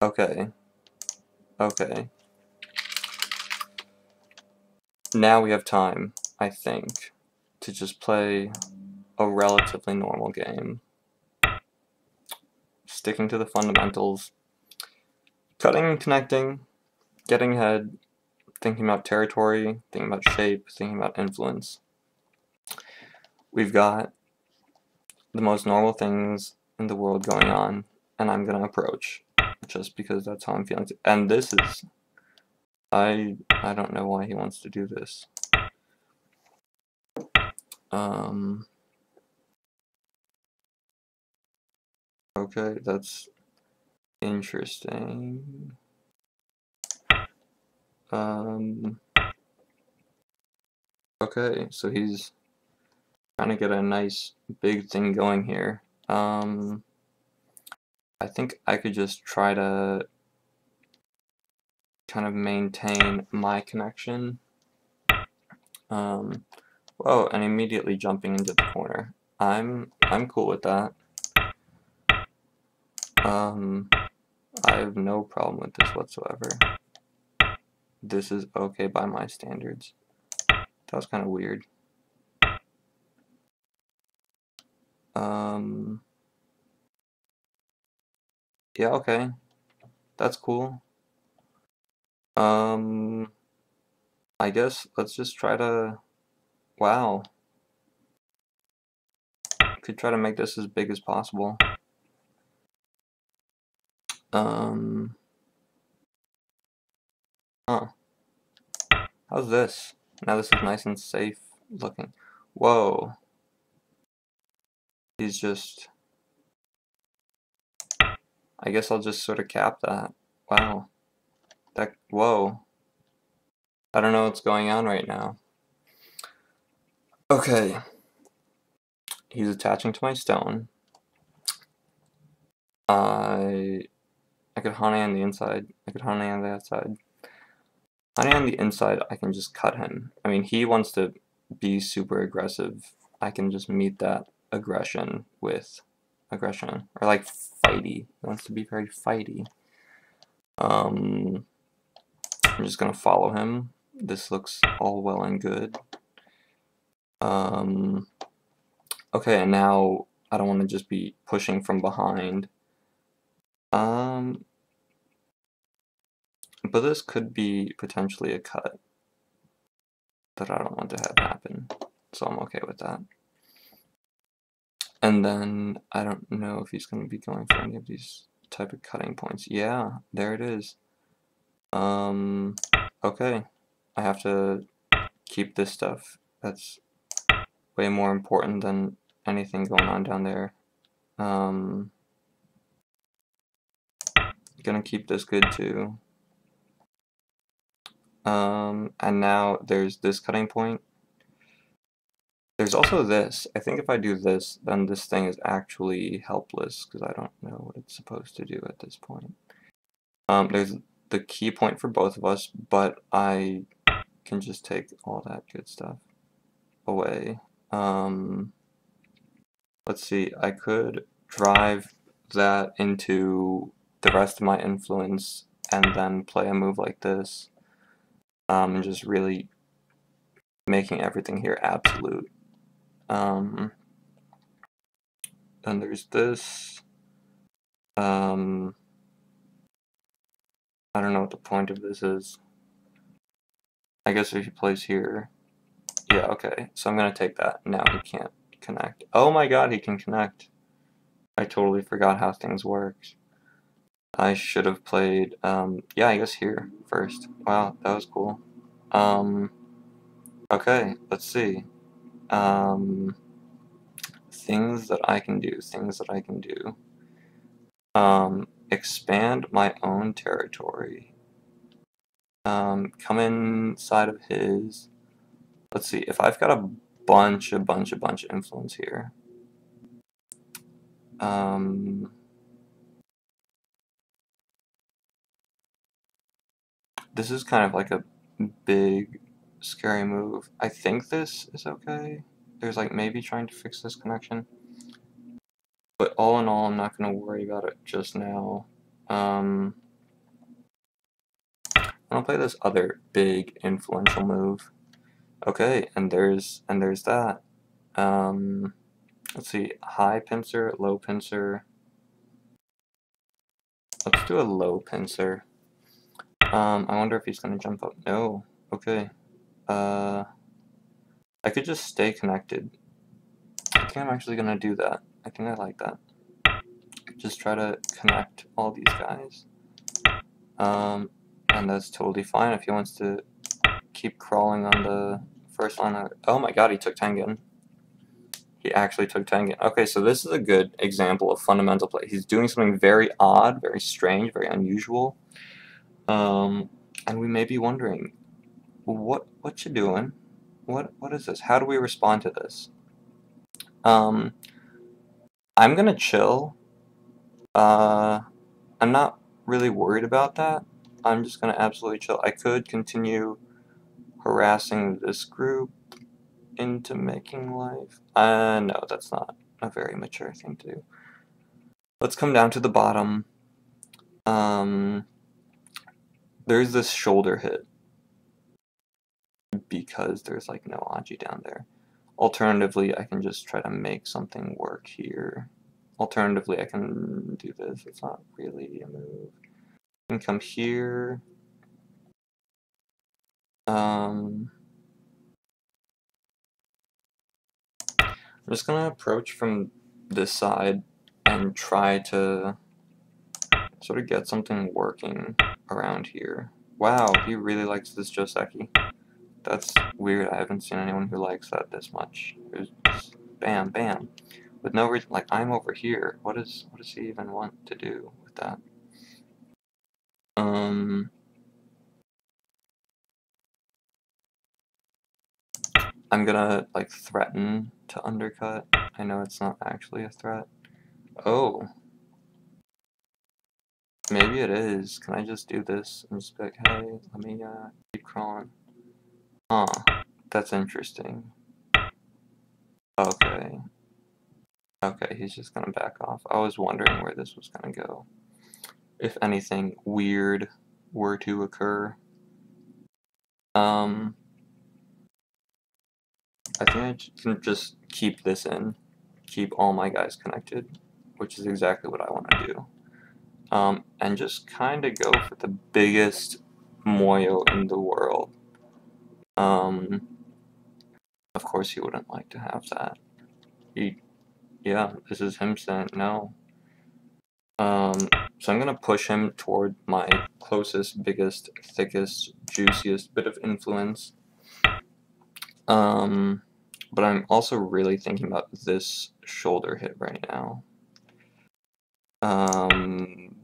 Okay. Okay. Now we have time, I think, to just play a relatively normal game. Sticking to the fundamentals. Cutting and connecting. Getting ahead. Thinking about territory. Thinking about shape. Thinking about influence. We've got the most normal things in the world going on, and I'm gonna approach. Just because that's how I'm feeling. And this is... I don't know why he wants to do this. Okay, that's interesting. Okay, so he's trying to get a nice big thing going here. I think I could just try to kind of maintain my connection. Whoa, and immediately jumping into the corner. I'm cool with that. I have no problem with this whatsoever. This is okay by my standards. That was kind of weird. Yeah, okay. That's cool. I guess let's just try to... Wow. Could try to make this as big as possible. Huh. How's this? Now this is nice and safe looking. Whoa. He's just... I guess I'll just sort of cap that. Wow. That... Whoa. I don't know what's going on right now. Okay. He's attaching to my stone. I could honey on the inside. I could honey on the outside. Honey on the inside, I can just cut him. I mean, he wants to be super aggressive. I can just meet that aggression with aggression. Or like fighty. He wants to be very fighty. I'm just gonna follow him. This looks all well and good. Okay, and now I don't want to just be pushing from behind. But this could be potentially a cut that I don't want to have happen, so I'm okay with that. And then I don't know if he's going to be going for any of these type of cutting points. Yeah, there it is. Okay, I have to keep this stuff. That's way more important than anything going on down there. Gonna keep this good too. And now there's this cutting point. There's also this. I think if I do this, then this thing is actually helpless, because I don't know what it's supposed to do at this point. There's the key point for both of us, but I can just take all that good stuff away. Let's see, I could drive that into the rest of my influence and then play a move like this. And just really making everything here absolute. Then there's this. I don't know what the point of this is. I guess if he plays here. Yeah, okay. So I'm gonna take that. Now he can't connect. Oh my god, he can connect. I totally forgot how things work. I should have played, yeah, I guess here first. Wow, that was cool. Okay, let's see. Things that I can do, things that I can do. Expand my own territory. Come inside of his. Let's see, if I've got a bunch of influence here. This is kind of like a big, scary move. I think this is okay. There's like maybe trying to fix this connection. But all in all, I'm not going to worry about it just now. I'm gonna play this other big influential move. Okay, and there's that. Let's see, high pincer, low pincer. Let's do a low pincer. I wonder if he's gonna jump up. No. Okay. I could just stay connected. I think I'm actually gonna do that. I think I like that. Just try to connect all these guys. And that's totally fine if he wants to keep crawling on the first line. Oh my god, he took Tengen. He actually took Tengen. Okay, so this is a good example of fundamental play. He's doing something very odd, very strange, very unusual. And we may be wondering, what you doing? What is this? How do we respond to this? I'm gonna chill. I'm not really worried about that. I'm just gonna absolutely chill. I could continue harassing this group into making life. No, that's not a very mature thing to do. Let's come down to the bottom. There's this shoulder hit because there's like no Aji down there. Alternatively, I can just try to make something work here. Alternatively, I can do this. It's not really a move. I can come here. I'm just gonna approach from this side and try to sort of get something working around here. Wow, he really likes this Joseki. That's weird. I haven't seen anyone who likes that this much. It was just bam, bam. With no reason, like, I'm over here. What does he even want to do with that? I'm gonna, like, threaten to undercut. I know it's not actually a threat. Oh. Maybe it is. Can I just do this and just be like, hey, let me, keep crawling. Huh. That's interesting. Okay. Okay, he's just gonna back off. I was wondering where this was gonna go. If anything weird were to occur. I think I can just keep this in. Keep all my guys connected, which is exactly what I want to do. And just kind of go for the biggest Moyo in the world. Of course he wouldn't like to have that. Yeah, this is him saying no. So I'm gonna push him toward my closest, biggest, thickest, juiciest bit of influence. But I'm also really thinking about this shoulder hit right now.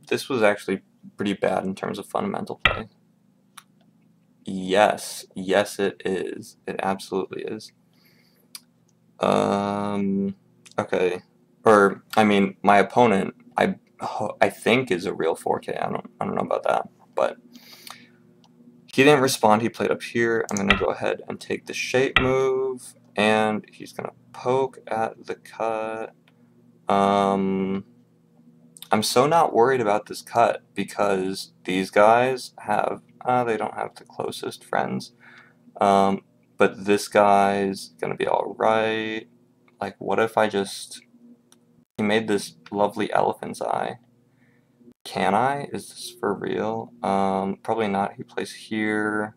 This was actually pretty bad in terms of fundamental play. Yes, it is. It absolutely is. Okay. Or, I mean, my opponent, I think is a real 4K. I don't know about that, but he didn't respond. He played up here. I'm gonna go ahead and take the shape move, and he's gonna poke at the cut. I'm so not worried about this cut because these guys have, they don't have the closest friends. But this guy's gonna be alright. Like, what if I just, he made this lovely elephant's eye. Can I? Is this for real? Probably not. He plays here.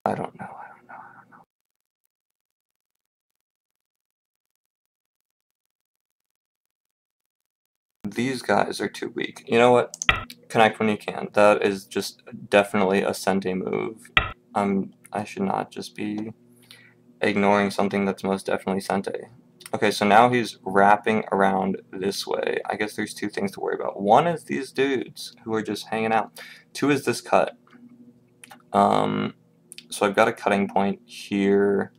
I don't know. These guys are too weak. You know what? Connect when you can. That is just definitely a Sente move. I should not just be ignoring something that's most definitely Sente. Okay, so now he's wrapping around this way. I guess there's two things to worry about. One is these dudes who are just hanging out. Two is this cut. So I've got a cutting point here.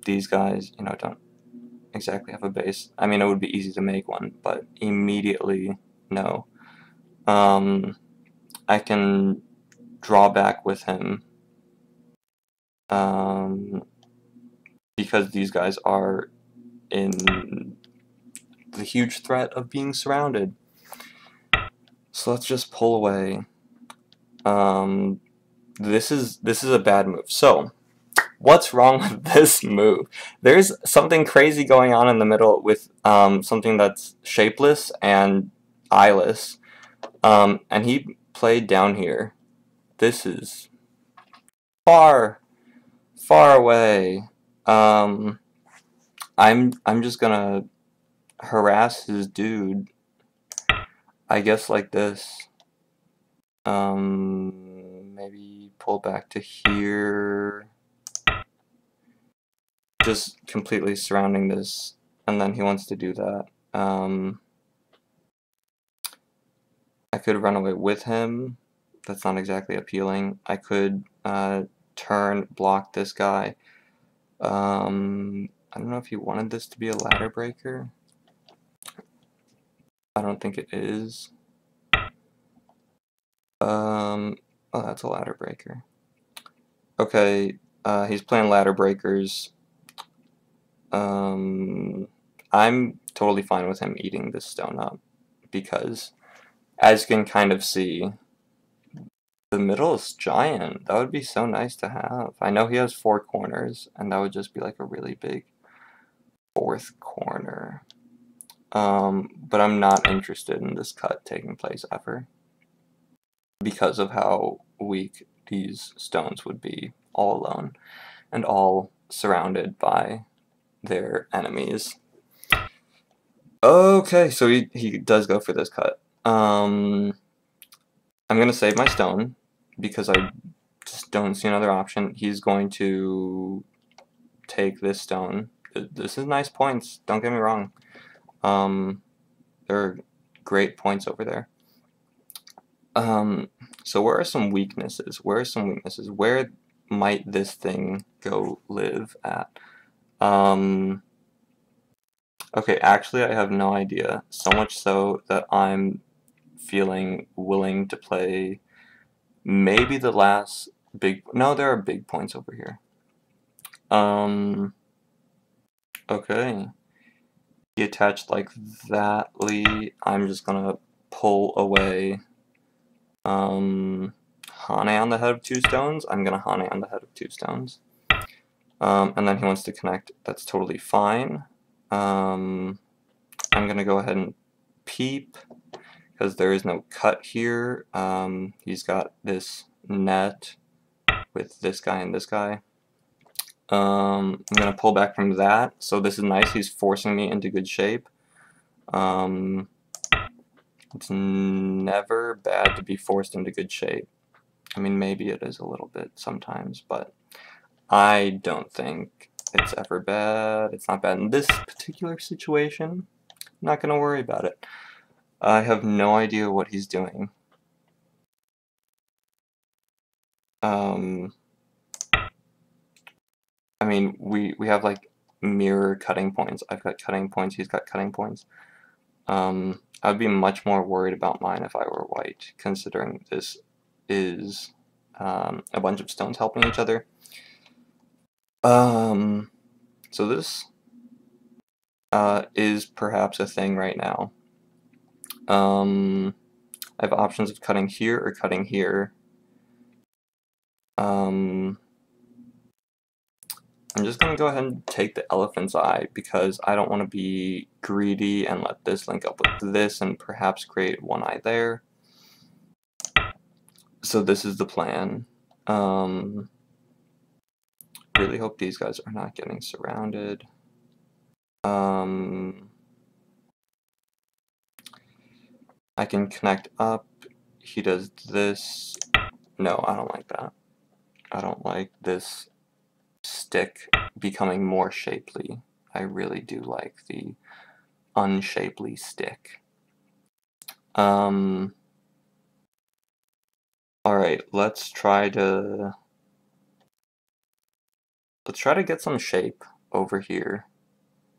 These guys, you know, don't exactly have a base. I mean, it would be easy to make one, but immediately, no. I can draw back with him. Because these guys are in the huge threat of being surrounded. So let's just pull away. This is a bad move. So what's wrong with this move? There's something crazy going on in the middle with something that's shapeless and eyeless. And he played down here. This is far, far away. I'm just gonna harass his dude. I guess like this. Maybe pull back to here. Just completely surrounding this, and then he wants to do that. I could run away with him. That's not exactly appealing. I could turn, block this guy. I don't know if he wanted this to be a ladder breaker. I don't think it is. Oh, that's a ladder breaker. Okay, he's playing ladder breakers. I'm totally fine with him eating this stone up, because as you can kind of see, the middle is giant. That would be so nice to have. I know he has 4 corners, and that would just be like a really big 4th corner. But I'm not interested in this cut taking place ever, because of how weak these stones would be all alone, and all surrounded by their enemies. Okay, so he does go for this cut. I'm gonna save my stone, because I just don't see another option. He's going to take this stone. This is nice points, don't get me wrong. There are great points over there. So where are some weaknesses? Where might this thing go live at? Okay, actually I have no idea. So much so that I'm feeling willing to play maybe the last big... No, there are big points over here. Okay. He attached like that. I'm just gonna pull away. Hane on the head of 2 stones. I'm gonna Hane on the head of 2 stones. And then he wants to connect. That's totally fine. I'm gonna go ahead and peep, because there is no cut here. He's got this net with this guy and this guy. I'm gonna pull back from that. So this is nice. He's forcing me into good shape. It's never bad to be forced into good shape. I mean, maybe it is a little bit sometimes, but I don't think it's ever bad. It's not bad in this particular situation. I'm not gonna worry about it. I have no idea what he's doing. I mean, we have like mirror cutting points. I've got cutting points, he's got cutting points. I'd be much more worried about mine if I were white, considering this is a bunch of stones helping each other. So this is perhaps a thing right now. I have options of cutting here or cutting here. I'm just going to go ahead and take the elephant's eye, because I don't want to be greedy and let this link up with this and perhaps create one eye there. So this is the plan. Really hope these guys are not getting surrounded. I can connect up. He does this. No, I don't like that. I don't like this stick becoming more shapely. I really do like the unshapely stick. Alright, let's try to get some shape over here.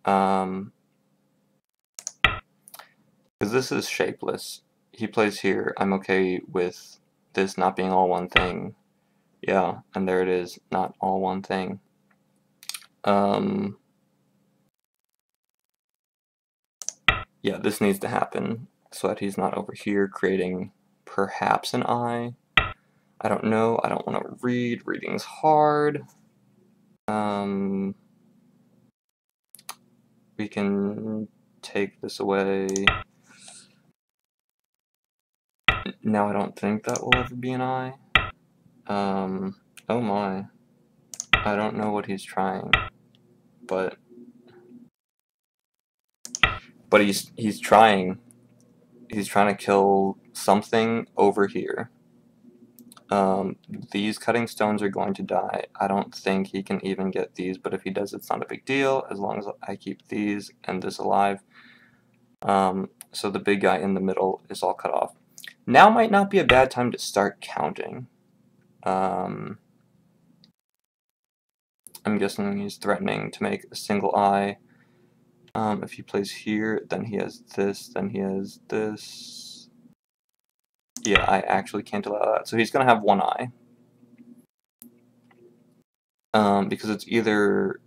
Because this is shapeless. He plays here. I'm okay with this not being all one thing. Yeah, and there it is, not all one thing. Yeah, this needs to happen. so that he's not over here creating perhaps an eye. I don't know. I don't want to read. Reading's hard. We can take this away. Now I don't think that will ever be an eye. Oh my. I don't know what he's trying, but he's trying. He's trying to kill something over here. These cutting stones are going to die. I don't think he can even get these, but if he does, it's not a big deal, as long as I keep these and this alive. So the big guy in the middle is all cut off. Now might not be a bad time to start counting. I'm guessing he's threatening to make a single eye. If he plays here, then he has this, then he has this. Yeah, I actually can't allow that. So he's going to have one eye. Because it's either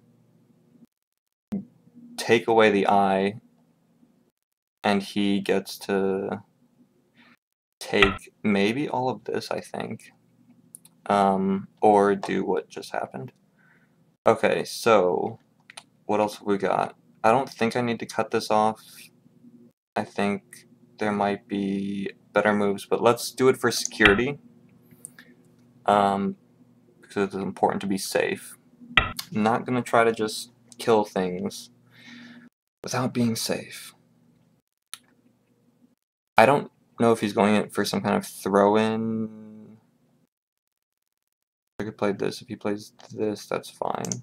take away the eye and he gets to take maybe all of this, I think. Or do what just happened. Okay, so what else have we got? I don't think I need to cut this off. I think there might be better moves, but let's do it for security. Because it's important to be safe. I'm not going to try to just kill things without being safe. I don't know if he's going in for some kind of throw-in. I could play this. If he plays this, that's fine.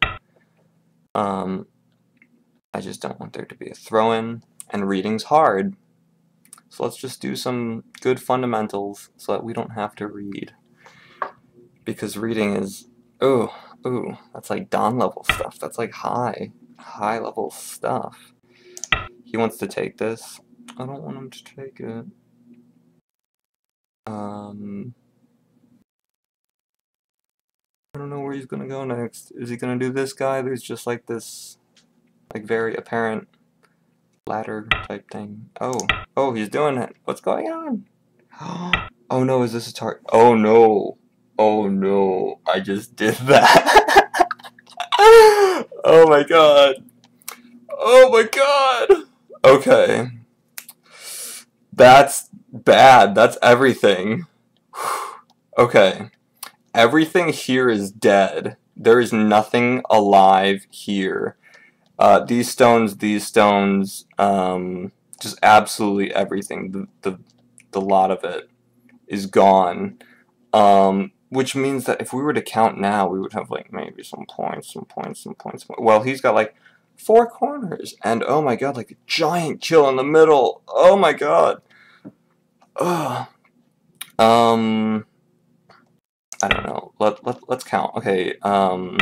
I just don't want there to be a throw-in, and reading's hard. So let's just do some good fundamentals so that we don't have to read. Because reading is, ooh, that's like Don level stuff. That's like high level stuff. He wants to take this. I don't want him to take it. I don't know where he's gonna go next. Is he gonna do this guy? There's just like this, like very apparent ladder type thing. Oh, he's doing it. What's going on? Oh no, is this a target? Oh no, I just did that. Oh my god. Okay. That's bad. That's everything. Okay. Everything here is dead. There is nothing alive here. These stones, just absolutely everything. The lot of it is gone. Which means that if we were to count now, we would have like maybe some points. Well, he's got like 4 corners, and oh my god, like a giant kill in the middle. Oh my god. Ugh. I don't know. Let's count. Okay. 1,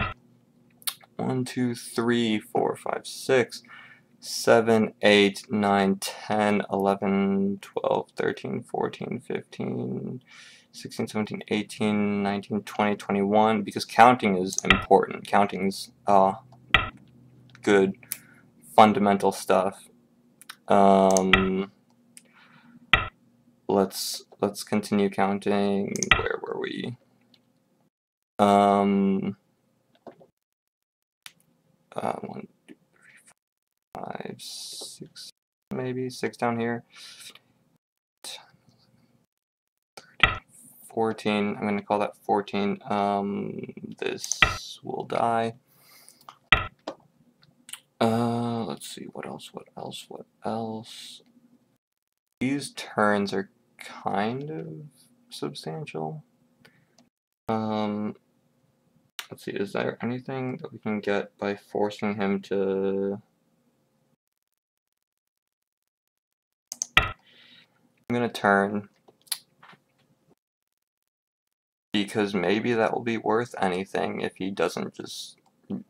2, 3, 4, 5, 6, 7, 8, 9, 10, 11, 12, 13, 14, 15, 16, 17, 18, 19, 20, 21, because counting is important. Counting's good fundamental stuff. Let's continue counting. Where were we? 1, 2, 3, 4, 5, 6, maybe 6 down here. 13, 14. I'm gonna call that 14. This will die. Let's see, what else? These turns are kind of substantial. Let's see, is there anything that we can get by forcing him to... I'm gonna turn, because maybe that will be worth anything if he doesn't just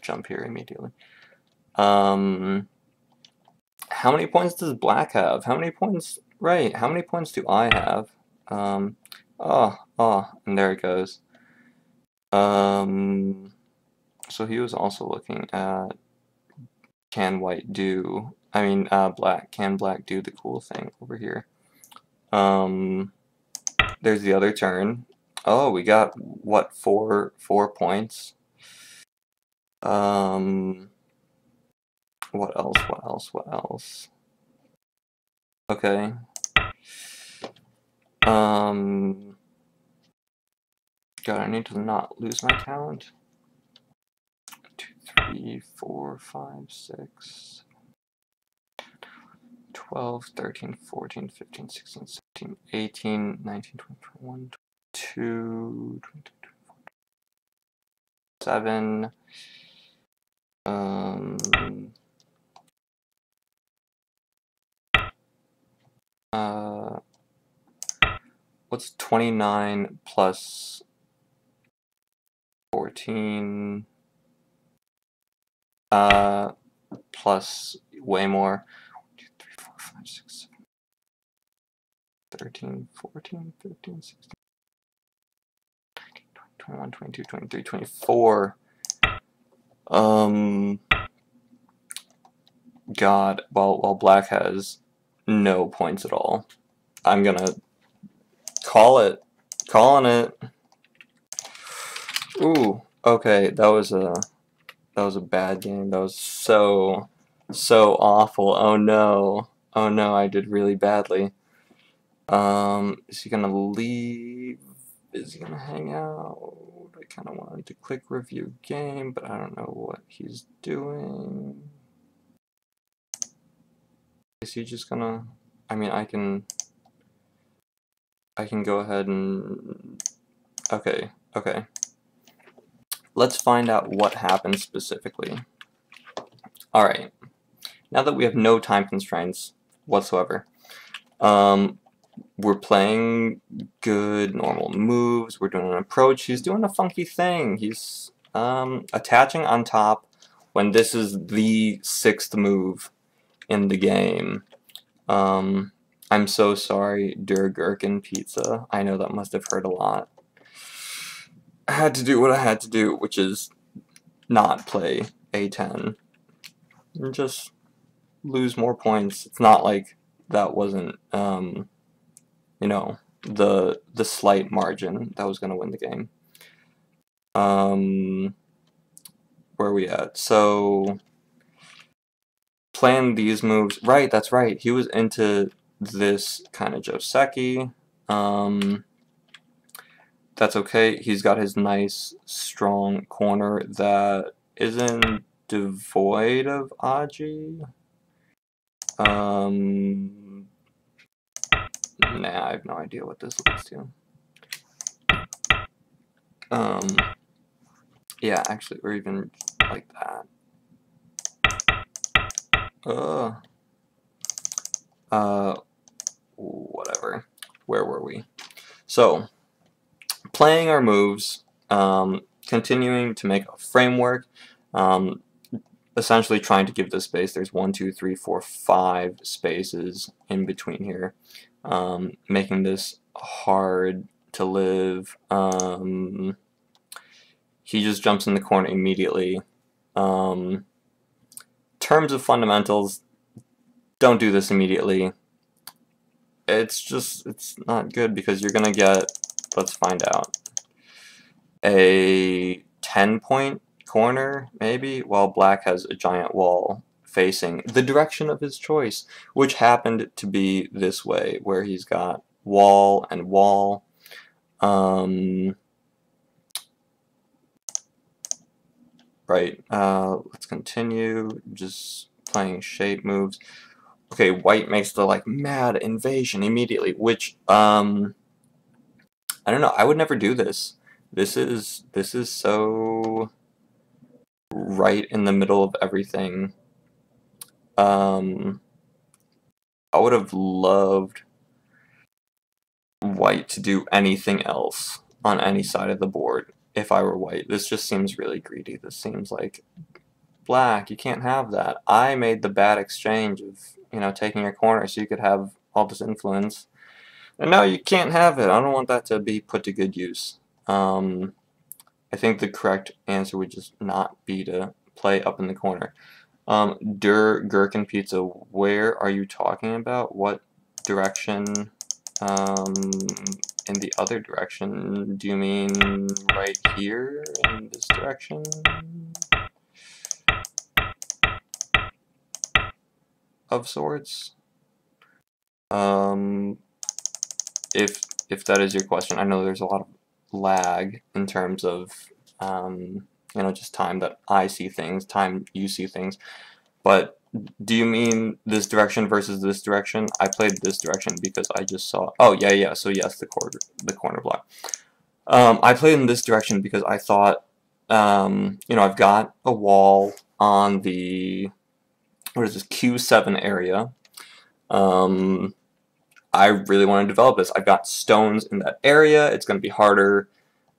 jump here immediately. How many points does black have? How many points, right, how many points do I have? And there it goes. So he was also looking at can black do the cool thing over here? There's the other turn. Oh, we got what, four points. What else? Okay. God, I need to not lose my count. 2, 3, 4, 5, 6, 12, 13, 14, 15, 16, 17, 18, 19, 20, 21, 22, 23, 24, 7, what's 29 plus 14, plus way more, 1, 2, 3, 4, 5, 6, 7, 13, 14, 15, 16, 19, 20, 21, 22, 23, 24. God, while black has no points at all. I'm gonna calling it. Ooh, okay, that was a bad game. That was so awful. Oh no, I did really badly. Is he gonna leave? Is he gonna hang out? I kind of wanted to click review game, but I don't know what he's doing. Is he just gonna? I mean, I can go ahead and okay. Let's find out what happened specifically. All right. Now that we have no time constraints whatsoever, we're playing good normal moves. We're doing an approach. He's doing a funky thing. He's attaching on top when this is the 6th move in the game. I'm so sorry, Der Gherkin Pizza. I know that must have hurt a lot. I had to do what I had to do, which is not play A10 and just lose more points. It's not like that wasn't, you know, the slight margin that was going to win the game. Where are we at? So, playing these moves, right, that's right, he was into this kind of Joseki. That's okay, he's got his nice, strong corner that isn't devoid of Aji. Nah, I have no idea what this leads to. Yeah, actually, or even like that. Whatever. Where were we? So, playing our moves, continuing to make a framework, essentially trying to give this space. There's 1, 2, 3, 4, 5 spaces in between here, making this hard to live. He just jumps in the corner immediately. Terms of fundamentals, don't do this immediately. It's not good because you're gonna get, let's find out, a 10-point corner maybe, while black has a giant wall facing the direction of his choice, which happened to be this way, where he's got wall and wall. Right, let's continue just playing shape moves. Okay, white makes the like mad invasion immediately, which I don't know, I would never do this. This is so right in the middle of everything. I would have loved white to do anything else on any side of the board if I were white. This just seems really greedy. This seems like, black, you can't have that. I made the bad exchange of, you know, taking your corner so you could have all this influence. And now you can't have it. I don't want that to be put to good use. I think the correct answer would just not be to play up in the corner. Der Gherkin Pizza, where are you talking about? What direction? In the other direction, do you mean right here in this direction? Of sorts? If that is your question, I know there's a lot of lag in terms of you know, just time that I see things, time you see things. But do you mean this direction versus this direction? I played this direction because I just saw. Oh yeah. So yes, the corner block. I played in this direction because I thought, you know, I've got a wall on the, what is this, Q7 area. I really want to develop this. I've got stones in that area. It's going to be harder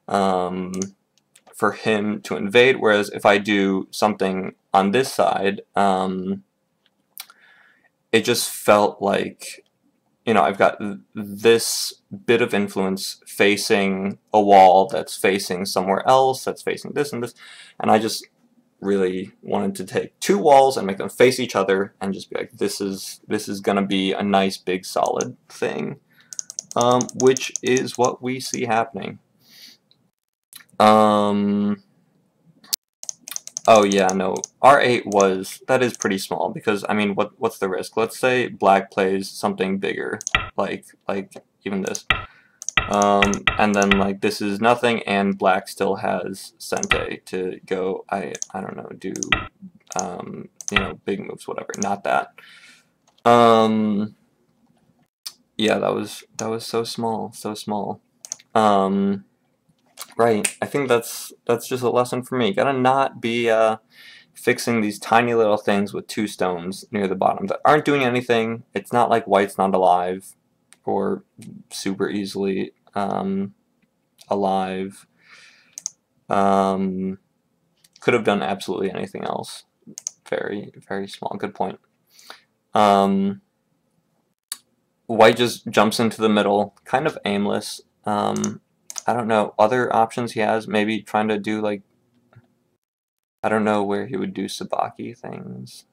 for him to invade, whereas if I do something on this side, it just felt like, you know, I've got this bit of influence facing a wall that's facing somewhere else, that's facing this and this, and I just really wanted to take two walls and make them face each other and just be like, this is gonna be a nice big solid thing, which is what we see happening. Oh yeah, no, R8 that is pretty small, because I mean, what's the risk? Let's say black plays something bigger, like even this, and then like this is nothing, and black still has Sente to go. I don't know, do you know, big moves, whatever. Not that. Yeah, that was so small, so small. Right, I think that's just a lesson for me. Gotta not be fixing these tiny little things with two stones near the bottom that aren't doing anything. It's not like white's not alive, or super easily alive. Could have done absolutely anything else. Very, very small. Good point. White just jumps into the middle, kind of aimless. I don't know, other options he has, maybe trying to do like, I don't know where he would do Sabaki things,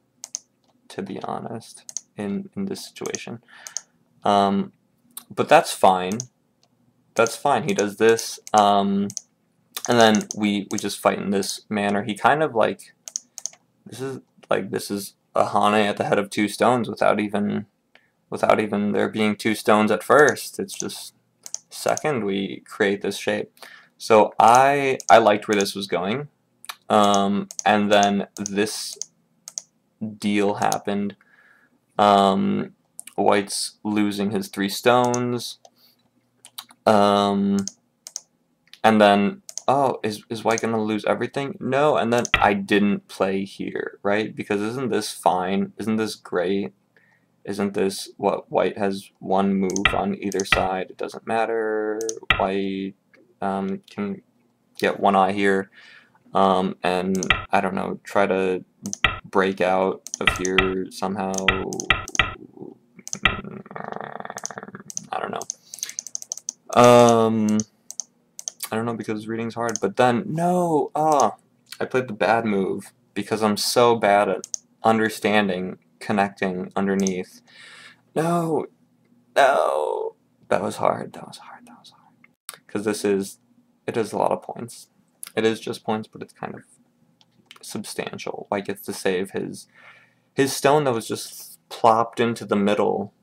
to be honest, in this situation. But that's fine. That's fine. He does this, and then we just fight in this manner. He kind of like, this is a Hane at the head of two stones without even there being two stones at first. It's just second we create this shape. So I liked where this was going, and then this deal happened. White's losing his 3 stones, and then, oh, is White gonna lose everything? No, and then I didn't play here, right? Because isn't this fine? Isn't this great? Isn't this what White has one move on either side? It doesn't matter. White can get one eye here, and I don't know, try to break out of here somehow. I don't know. I don't know, because reading's hard. But then no, I played the bad move because I'm so bad at understanding, connecting underneath. No, that was hard. Because it is a lot of points. It is just points, but it's kind of substantial. White gets to save his stone that was just plopped into the middle,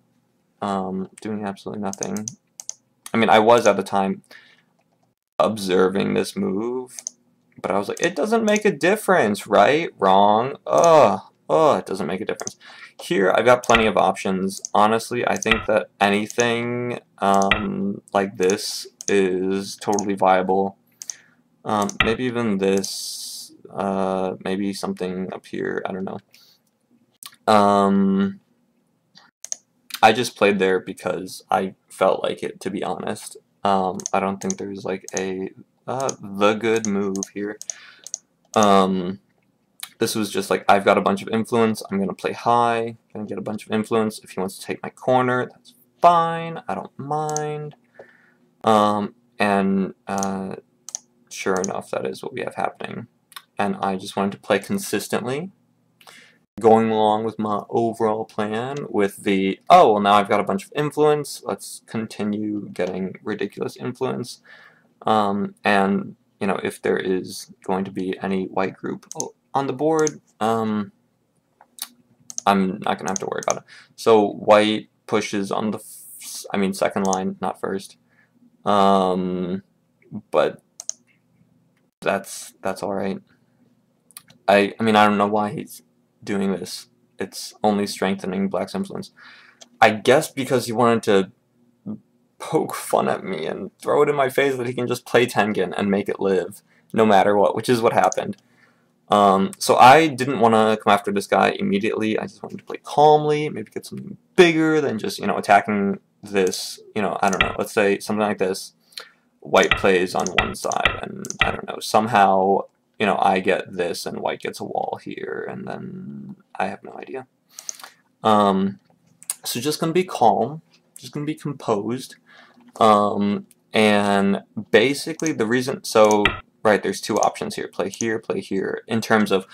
doing absolutely nothing. I mean, I was at the time observing this move, but I was like, it doesn't make a difference, right? Wrong. It doesn't make a difference. Here, I've got plenty of options. Honestly, I think that anything like this is totally viable. Maybe even this, maybe something up here, I don't know. I just played there because I felt like it, to be honest. I don't think there's like the good move here. This was just like, I've got a bunch of influence, I'm gonna play high, gonna get a bunch of influence. If he wants to take my corner, that's fine, I don't mind. Sure enough, that is what we have happening. And I just wanted to play consistently. going along with my overall plan with the, oh, well, now I've got a bunch of influence, let's continue getting ridiculous influence, and, you know, if there is going to be any white group on the board, I'm not going to have to worry about it. So white pushes on the, second line, not first, but that's alright. I mean, I don't know why he's doing this. It's only strengthening Black's influence. I guess because he wanted to poke fun at me and throw it in my face that he can just play Tengen and make it live, no matter what, which is what happened. So I didn't want to come after this guy immediately. I just wanted to play calmly, maybe get something bigger than just, you know, attacking this, you know, I don't know, let's say something like this. White plays on one side, and I don't know, somehow, you know, I get this and white gets a wall here, and then I have no idea. So just gonna be calm, just gonna be composed, and basically the reason, so, right, there's two options here, play here, in terms of,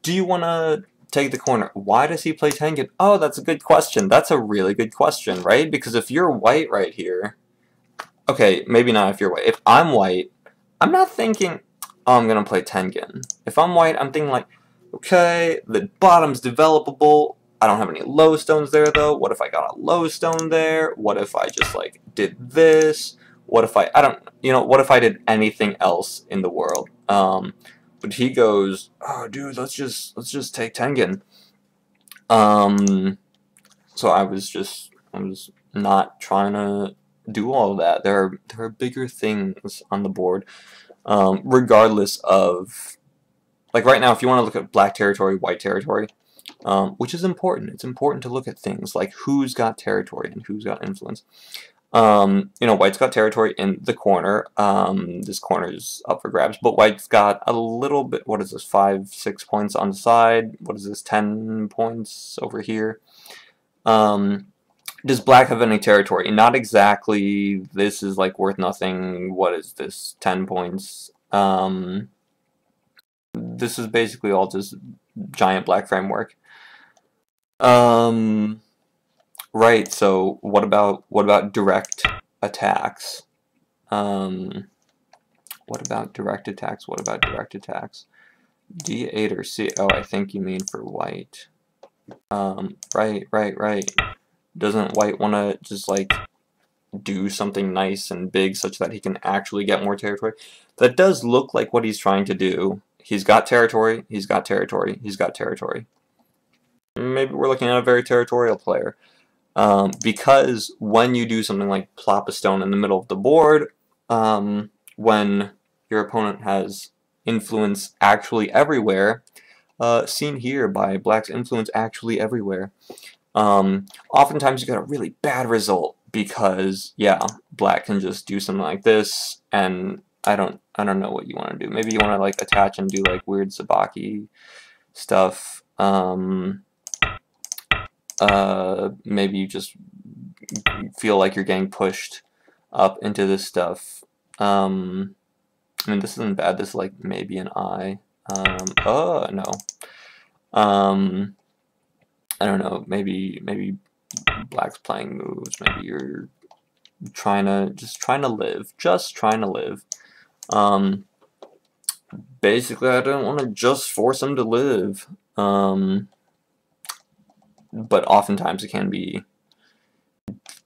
do you want to take the corner? Why does he play Tengen? Oh, that's a good question. That's a really good question, right? Because if you're white right here, okay, maybe not if you're white. If I'm white, I'm not thinking, oh, I'm going to play Tengen. If I'm white, I'm thinking like, okay, the bottom's developable. I don't have any low stones there, though. What if I got a low stone there? What if I just, like, did this? What if I don't, you know, what if I did anything else in the world? But he goes, oh, dude, let's just take Tengen. So I was not trying to do all of that. There are bigger things on the board, regardless of, like right now, if you want to look at black territory, white territory, which is important. It's important to look at things like who's got territory and who's got influence. You know, white's got territory in the corner. This corner is up for grabs, but white's got a little bit, what is this, 5-6 points on the side? What is this, 10 points over here? Does black have any territory? Not exactly. This is like worth nothing. What is this, 10 points? This is basically all just giant black framework. Right, so what about direct attacks? What about direct attacks? D8 or C? Oh, I think you mean for white. Right. Doesn't white want to just like do something nice and big such that he can actually get more territory? That does look like what he's trying to do. He's got territory. Maybe we're looking at a very territorial player. Because when you do something like plop a stone in the middle of the board, when your opponent has influence actually everywhere, seen here by black's influence actually everywhere, oftentimes you get a really bad result because, yeah, black can just do something like this, and I don't know what you want to do. Maybe you want to like attach and do like weird Sabaki stuff. Maybe you just feel like you're getting pushed up into this stuff. I mean, this isn't bad. This is like maybe an I. Oh no. I don't know. Maybe black's playing moves. Maybe you're trying to live. Basically, I don't want to just force him to live. But oftentimes it can be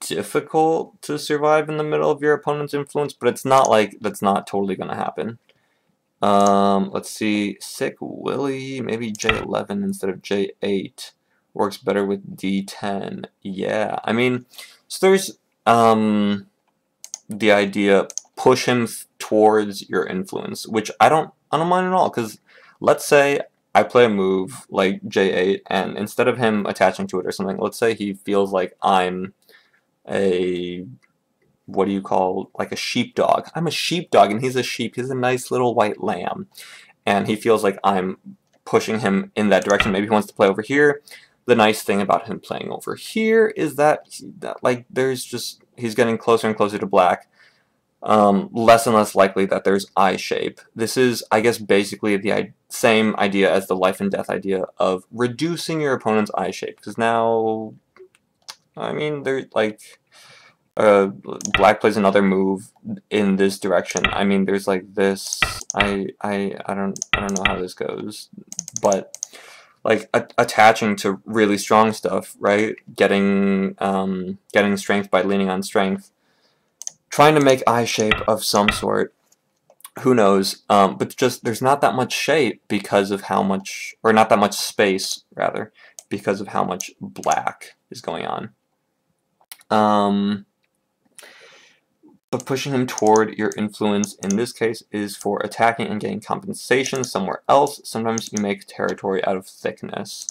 difficult to survive in the middle of your opponent's influence, but it's not like that's not totally going to happen. Let's see, Sick Willie, maybe J11 instead of J8 works better with D10. Yeah, I mean, so there's the idea, push him towards your influence, which I don't mind at all, because let's say I play a move like J8, and instead of him attaching to it or something, let's say he feels like I'm a, what do you call, like a sheepdog. I'm a sheepdog, and he's a sheep. He's a nice little white lamb, and he feels like I'm pushing him in that direction. Maybe he wants to play over here. The nice thing about him playing over here is that like, there's just, he's getting closer and closer to black. less and less likely that there's I shape. This is, I guess, basically the same idea as the life and death idea of reducing your opponent's I shape. Because now, I mean, they're like, black plays another move in this direction. I mean, there's like this. I don't know how this goes, but like attaching to really strong stuff, right? Getting strength by leaning on strength. Trying to make I shape of some sort, who knows, but just there's not that much shape because of how much, or not that much space, rather, because of how much black is going on. But pushing him toward your influence in this case is for attacking and getting compensation somewhere else. Sometimes you make territory out of thickness.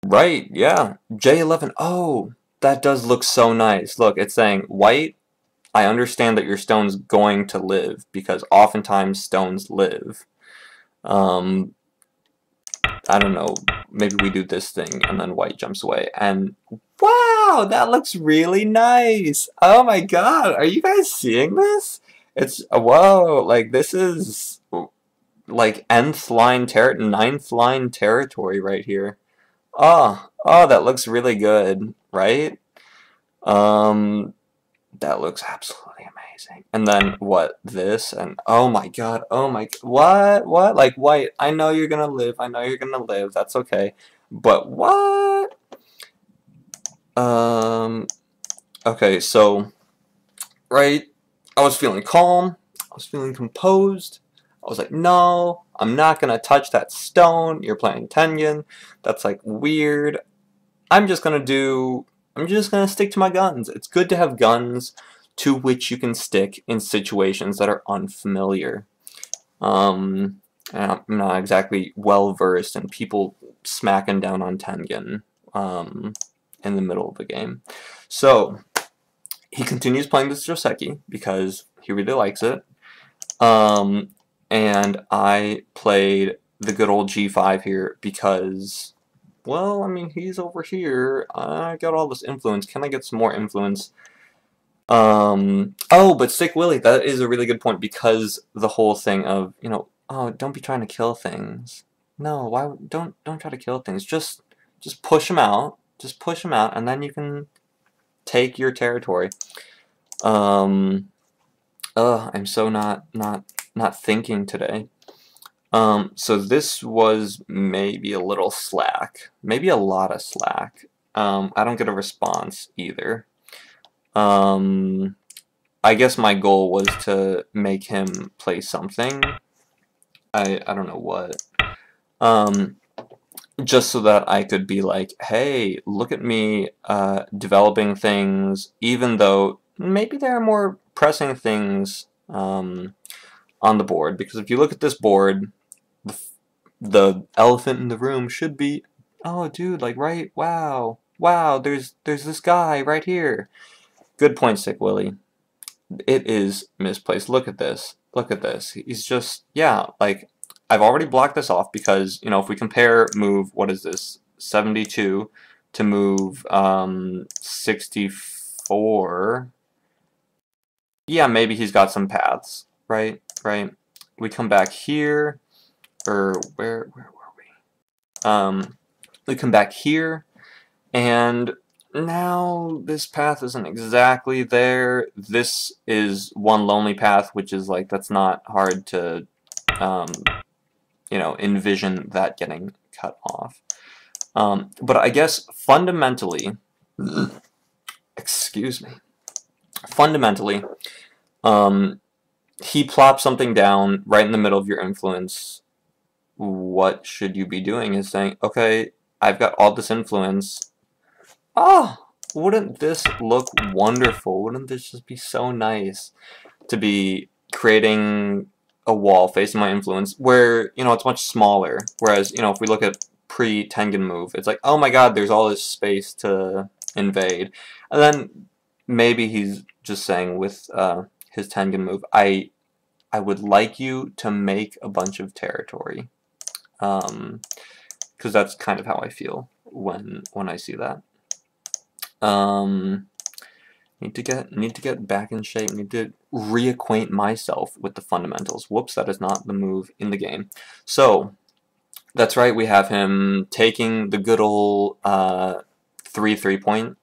Right, yeah, J11, oh, that does look so nice. Look, it's saying, white, I understand that your stone's going to live, because oftentimes stones live. I don't know, maybe we do this thing, and then white jumps away, and wow, that looks really nice! Oh my god, are you guys seeing this? It's, whoa, like, this is, like, ninth line territory right here. Oh, that looks really good, right? That looks absolutely amazing. And then what? This and oh my god, what? Like white, I know you're gonna live, that's okay. But what? Okay, so right, I was feeling calm, I was feeling composed. I was like, no, I'm not gonna touch that stone. You're playing Tengen. That's like weird. I'm just gonna stick to my guns. It's good to have guns to which you can stick in situations that are unfamiliar. And I'm not exactly well versed in people smacking down on Tengen in the middle of the game. So he continues playing this Joseki because he really likes it. And I played the good old G5 here because, well, I mean, he's over here. I got all this influence. Can I get some more influence? Oh, but Sick Willy, that is a really good point, because the whole thing of, you know, oh, don't be trying to kill things. No, why don't try to kill things. Just push them out. Just push them out, and then you can take your territory. I'm so not thinking today. So this was maybe a little slack, maybe a lot of slack. I don't get a response either. I guess my goal was to make him play something. I don't know what. Just so that I could be like, hey, look at me developing things, even though maybe there are more pressing things on the board. Because if you look at this board, the elephant in the room should be, oh, dude, like, right, wow, there's this guy right here. Good point, Sick Willy. It is misplaced. Look at this. Look at this. He's just, yeah, like, I've already blocked this off because, you know, if we compare move, what is this, 72 to move 64, yeah, maybe he's got some paths, right? We come back here, or where were we? We come back here, and now this path isn't exactly there. This is one lonely path, which is like, that's not hard to, you know, envision that getting cut off. But I guess fundamentally, excuse me, fundamentally, he plops something down right in the middle of your influence. What should you be doing is saying, okay, I've got all this influence. Oh, wouldn't this look wonderful? Wouldn't this just be so nice to be creating a wall facing my influence where, you know, it's much smaller. Whereas, you know, if we look at pre-Tengen move, it's like, oh my god, there's all this space to invade. And then maybe he's just saying with his Tengen move, I would like you to make a bunch of territory. Because that's kind of how I feel when I see that. You Need to get back in shape. Need to reacquaint myself with the fundamentals. Whoops, that is not the move in the game. So that's right, we have him taking the good old 3-3-point.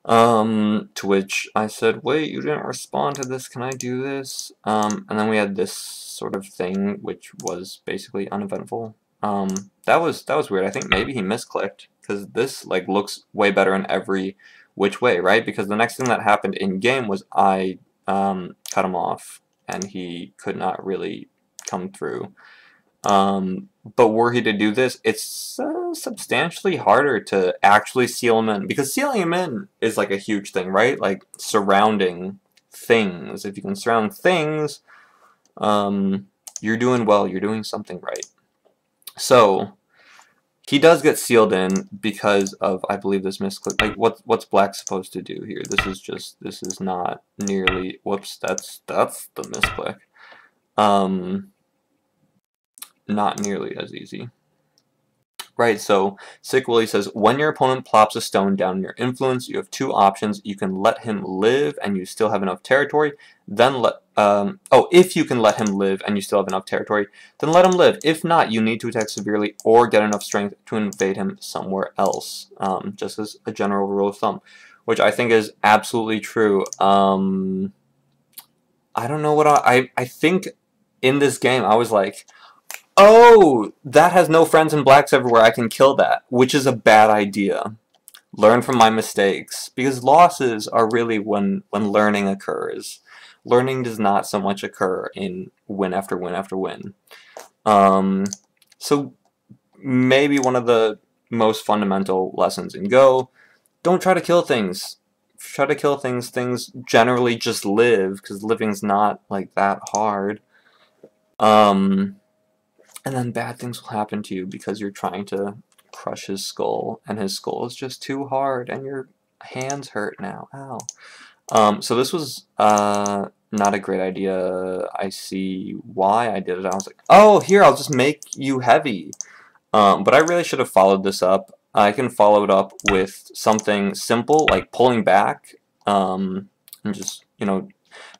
To which I said, wait, you didn't respond to this, can I do this? And then we had this sort of thing, which was basically uneventful. That was weird. I think maybe he misclicked, because this like looks way better in every which way, right? Because the next thing that happened in game was I cut him off, and he could not really come through. But were he to do this, it's substantially harder to actually seal him in, because sealing him in is like a huge thing, right? Like surrounding things. If you can surround things, you're doing well, you're doing something right. So he does get sealed in because of, I believe, this misclick. Like, what's black supposed to do here? This is not nearly, whoops, that's the misclick. Not nearly as easy. Right, so Sick Willie says, when your opponent plops a stone down in your influence, you have two options. You can let him live and you still have enough territory. Then if you can let him live and you still have enough territory, then let him live. If not, you need to attack severely or get enough strength to invade him somewhere else. Just as a general rule of thumb, which I think is absolutely true. I don't know what I think in this game I was like, oh, that has no friends and blacks everywhere, I can kill that, which is a bad idea. Learn from my mistakes, because losses are really when learning occurs. Learning does not so much occur in win after win after win. So maybe one of the most fundamental lessons in Go, don't try to kill things. Try to kill things. Things generally just live, because living's not like that hard. And then bad things will happen to you because you're trying to crush his skull, and his skull is just too hard, and your hands hurt now. Ow. So this was not a great idea. I see why I did it. I was like, oh, here, I'll just make you heavy. But I really should have followed this up. I can follow it up with something simple, like pulling back, and just, you know,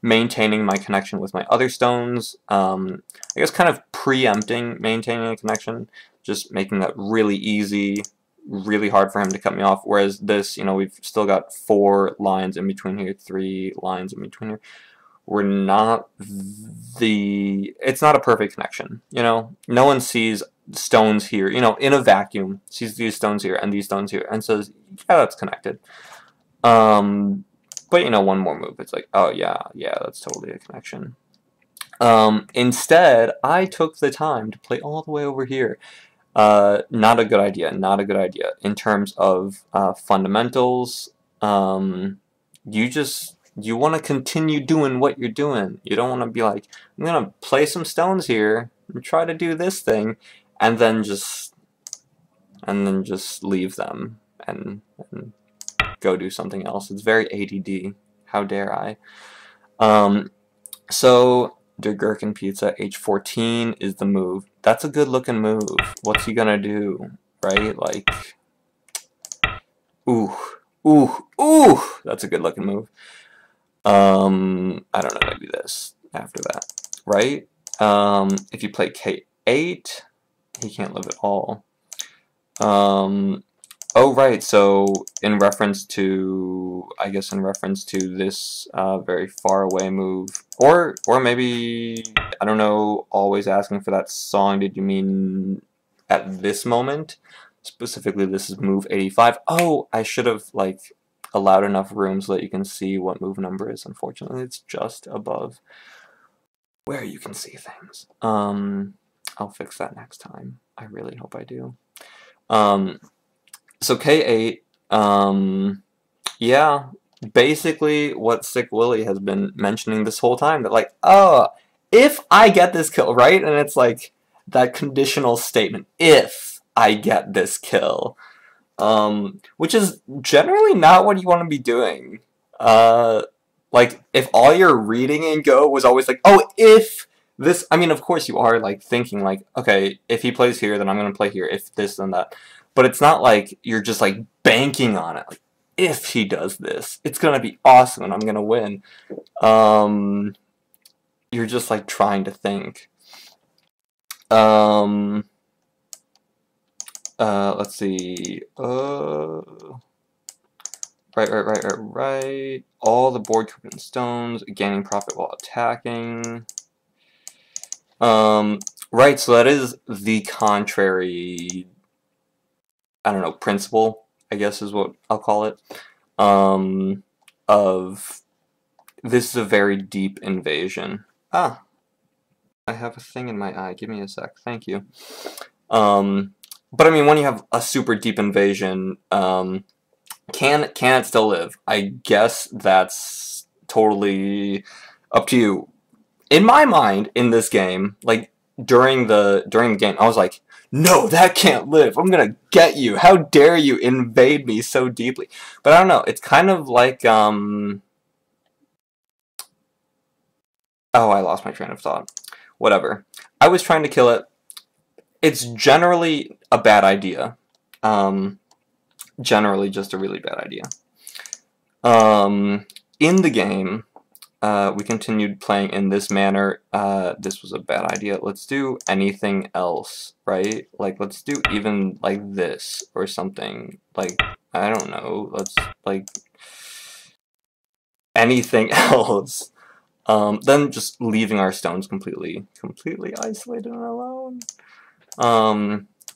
maintaining my connection with my other stones. I guess kind of preempting maintaining a connection, just making that really easy, really hard for him to cut me off. Whereas this, you know, we've still got 4 lines in between here, 3 lines in between here. We're not it's not a perfect connection, you know. No one sees stones here, you know, in a vacuum, sees these stones here and these stones here and says, yeah, that's connected. But, you know, one more move, it's like, oh, yeah, that's totally a connection. Instead, I took the time to play all the way over here. Not a good idea, not a good idea. In terms of fundamentals, you want to continue doing what you're doing. You don't want to be like, I'm going to play some stones here and try to do this thing, and then just leave them and go do something else. It's very ADD. How dare I? So Der Gherkin Pizza H14 is the move. That's a good looking move. What's he gonna do? Right? Like, ooh. That's a good looking move. I don't know, maybe this after that, right? If you play K8, he can't live at all. Oh, right, so in reference to, I guess in reference to this very far away move, or maybe, I don't know, always asking for that song, did you mean at this moment? Specifically, this is move 85. Oh, I should have, like, allowed enough room so that you can see what move number is. Unfortunately, it's just above where you can see things. I'll fix that next time. I really hope I do. So K8, yeah, basically what Sick Willie has been mentioning this whole time, that like, oh, if I get this kill, right? And it's like that conditional statement, if I get this kill, which is generally not what you want to be doing. Like, if all your reading in Go was always like, oh, if this, I mean, of course you are like thinking like, okay, if he plays here, then I'm going to play here, if this, then that. But it's not like you're just like banking on it. Like, if he does this, it's gonna be awesome and I'm gonna win. You're just like trying to think. Let's see. Right. All the board covered in stones, gaining profit while attacking. Right, so that is the contrary, I don't know, principle, I guess is what I'll call it, of this is a very deep invasion. Ah, I have a thing in my eye. Give me a sec. Thank you. But I mean, when you have a super deep invasion, can it still live? I guess that's totally up to you. In my mind, in this game, like during the game, I was like, no, that can't live. I'm gonna get you. How dare you invade me so deeply? But I don't know. It's kind of like oh, I lost my train of thought. Whatever. I was trying to kill it. It's generally a bad idea. Generally just a really bad idea. In the game, we continued playing in this manner. This was a bad idea. Let's do anything else, right? Like, let's do even like this or something. Like, I don't know. Let's, like, anything else. Then just leaving our stones completely isolated and alone.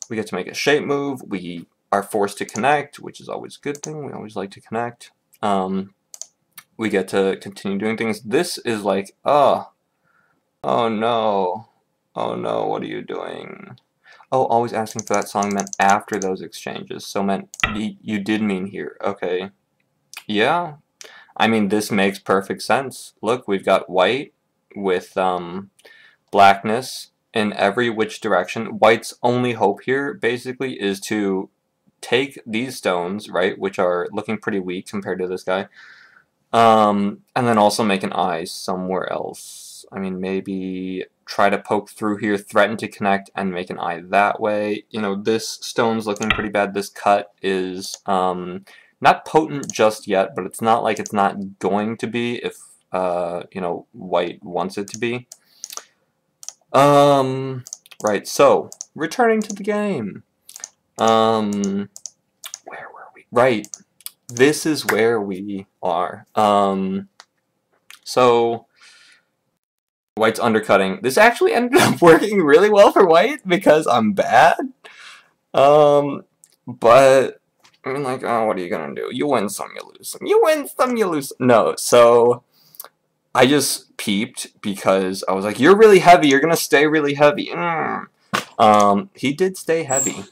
We get to make a shape move. We are forced to connect, which is always a good thing. We always like to connect. We get to continue doing things. This is like, oh no, what are you doing? Oh, always asking for that song meant after those exchanges, so meant you did mean here. Okay, yeah, I mean, this makes perfect sense. Look, we've got white with blackness in every which direction. White's only hope here basically is to take these stones, right, which are looking pretty weak compared to this guy, and then also make an eye somewhere else. I mean, maybe try to poke through here, threaten to connect, and make an eye that way. You know, this stone's looking pretty bad. This cut is not potent just yet, but it's not like it's not going to be if, you know, white wants it to be. Right, so, returning to the game. Where were we? Right. This is where we are. So white's undercutting. This actually ended up working really well for white because I'm bad. But I'm like, oh, what are you gonna do? You win some, you lose some. You win some, you lose some. No, so I just peeped because I was like, you're really heavy. You're gonna stay really heavy. He did stay heavy.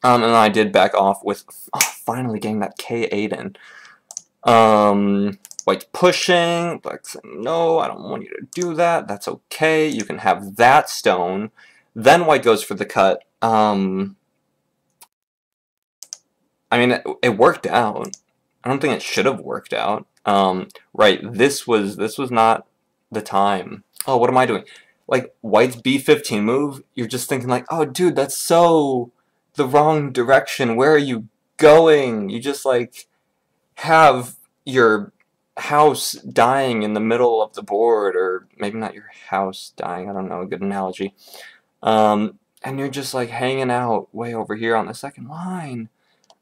And I did back off with finally getting that K8 in. White's pushing. Black's saying, no, I don't want you to do that. That's okay. You can have that stone. Then white goes for the cut. I mean, it worked out. I don't think it should have worked out. Right, this was not the time. Oh, what am I doing? Like, white's B15 move, you're just thinking like, oh, dude, that's so the wrong direction. Where are you going? You just, like, have your house dying in the middle of the board, or maybe not your house dying, I don't know, a good analogy. And you're just, like, hanging out way over here on the second line.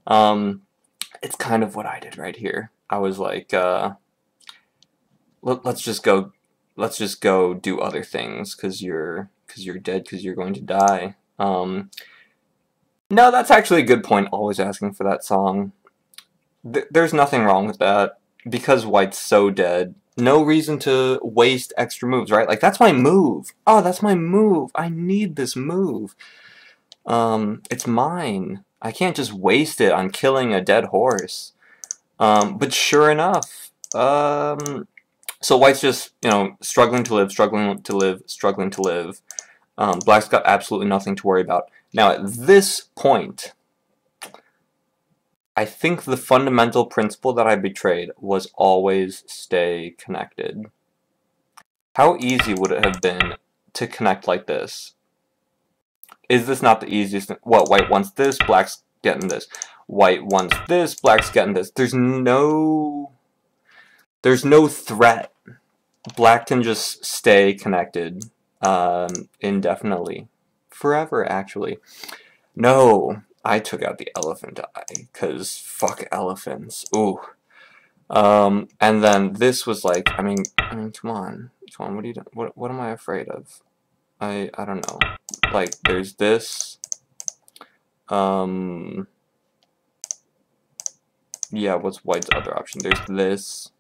It's kind of what I did right here. I was like, let's just go do other things, cause you're dead, cause you're going to die. No, that's actually a good point, always asking for that song. There's nothing wrong with that, because white's so dead. No reason to waste extra moves, right? Like, that's my move. Oh, that's my move. I need this move. It's mine. I can't just waste it on killing a dead horse. But sure enough, so white's just, you know, struggling to live. Black's got absolutely nothing to worry about. Now, at this point, I think the fundamental principle that I betrayed was always stay connected. How easy would it have been to connect like this? Is this not the easiest thing? What, white wants this, black's getting this. white wants this, black's getting this. There's no threat. Black can just stay connected indefinitely. Forever, actually. No, I took out the elephant eye, because fuck elephants. Ooh. And then this was like, I mean, come on, what are you doing? What am I afraid of? I don't know. Like, there's this. Yeah, what's white's other option? There's this.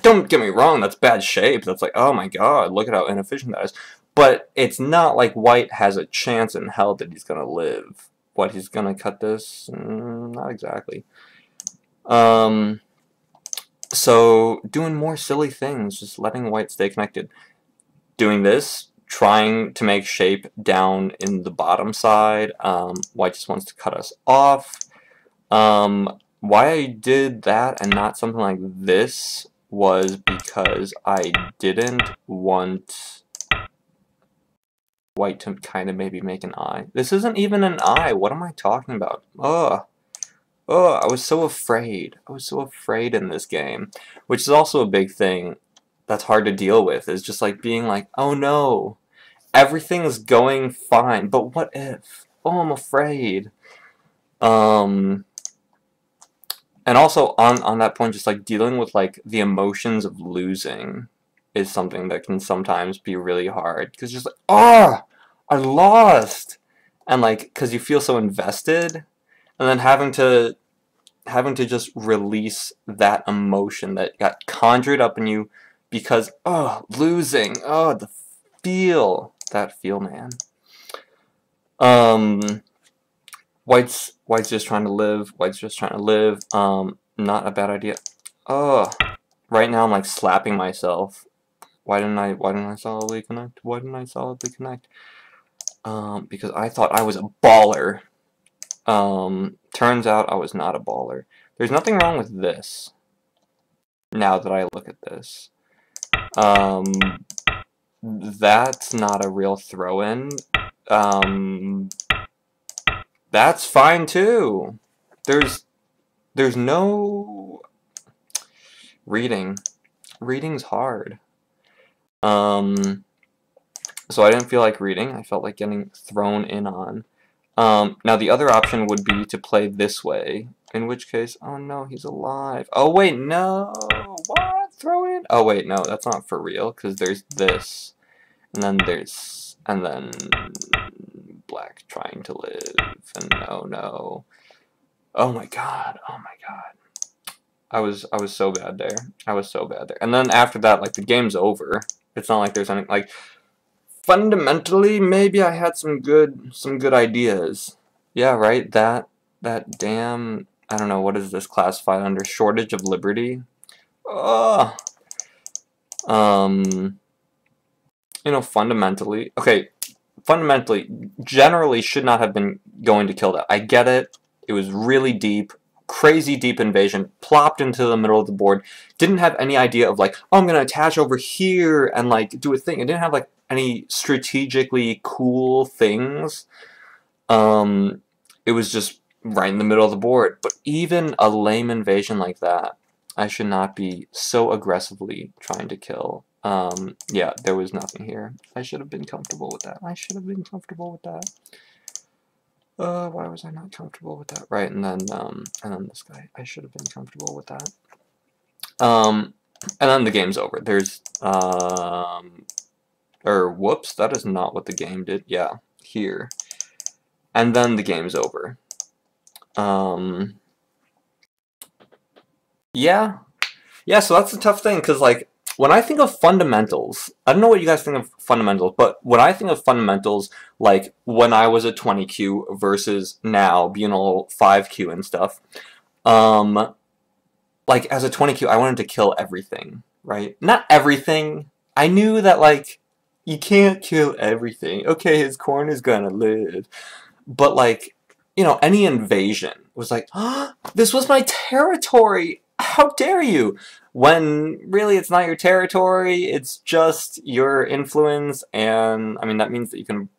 Don't get me wrong, that's bad shape. That's like, oh my god, look at how inefficient that is. But it's not like white has a chance in hell that he's gonna live. What, he's gonna cut this? Not exactly. So, doing more silly things, just letting white stay connected. Doing this, trying to make shape down in the bottom side. White just wants to cut us off. Why I did that and not something like this was because I didn't want white to kind of maybe make an eye. This isn't even an eye. What am I talking about? Ugh. Oh, I was so afraid. I was so afraid in this game, which is also a big thing that's hard to deal with, is just like being like, oh no, everything's going fine, but what if? Oh, I'm afraid. And also on that point, just like dealing with like the emotions of losing is something that can sometimes be really hard, because just like, oh, I lost, and like, because you feel so invested, and then having to just release that emotion that got conjured up in you because, oh, losing, oh, that feel, man. White's just trying to live. Not a bad idea. Oh, right now I'm like slapping myself. Why didn't I solidly connect? Because I thought I was a baller. Turns out I was not a baller. There's nothing wrong with this. Now that I look at this. That's not a real throw-in. That's fine too. There's no reading. Reading's hard. So I didn't feel like reading. I felt like getting thrown in on. Now the other option would be to play this way, in which case, oh no, he's alive. Oh wait, no, what? Throw in? Oh wait, no, that's not for real, because there's this, and then black trying to live, and no. Oh my god. I was so bad there. And then after that, like, the game's over. It's not like there's any, like, fundamentally, maybe I had some good ideas. Yeah, right? That damn, I don't know, what is this classified under? Shortage of liberty? Ugh. You know, fundamentally, generally should not have been going to kill that. I get it. It was really deep, crazy deep invasion, plopped into the middle of the board. Didn't have any idea of like, oh, I'm gonna attach over here and like do a thing. It didn't have like any strategically cool things. It was just right in the middle of the board. But even a lame invasion like that, I should not be so aggressively trying to kill. Yeah, there was nothing here. I should have been comfortable with that. Why was I not comfortable with that? Right, and then this guy. I should have been comfortable with that. And then the game's over. There's, whoops, that is not what the game did. Yeah, here. And then the game's over. Yeah, so that's a tough thing, because, like, when I think of fundamentals, I don't know what you guys think of fundamentals, but when I think of fundamentals, like, when I was a 20Q versus now, being a little 5Q and stuff, like, as a 20Q, I wanted to kill everything, right? Not everything. I knew that, like, you can't kill everything. Okay, his corn is gonna live. But, like, you know, any invasion was like, oh, this was my territory! How dare you? When really it's not your territory, it's just your influence, and I mean that means that you can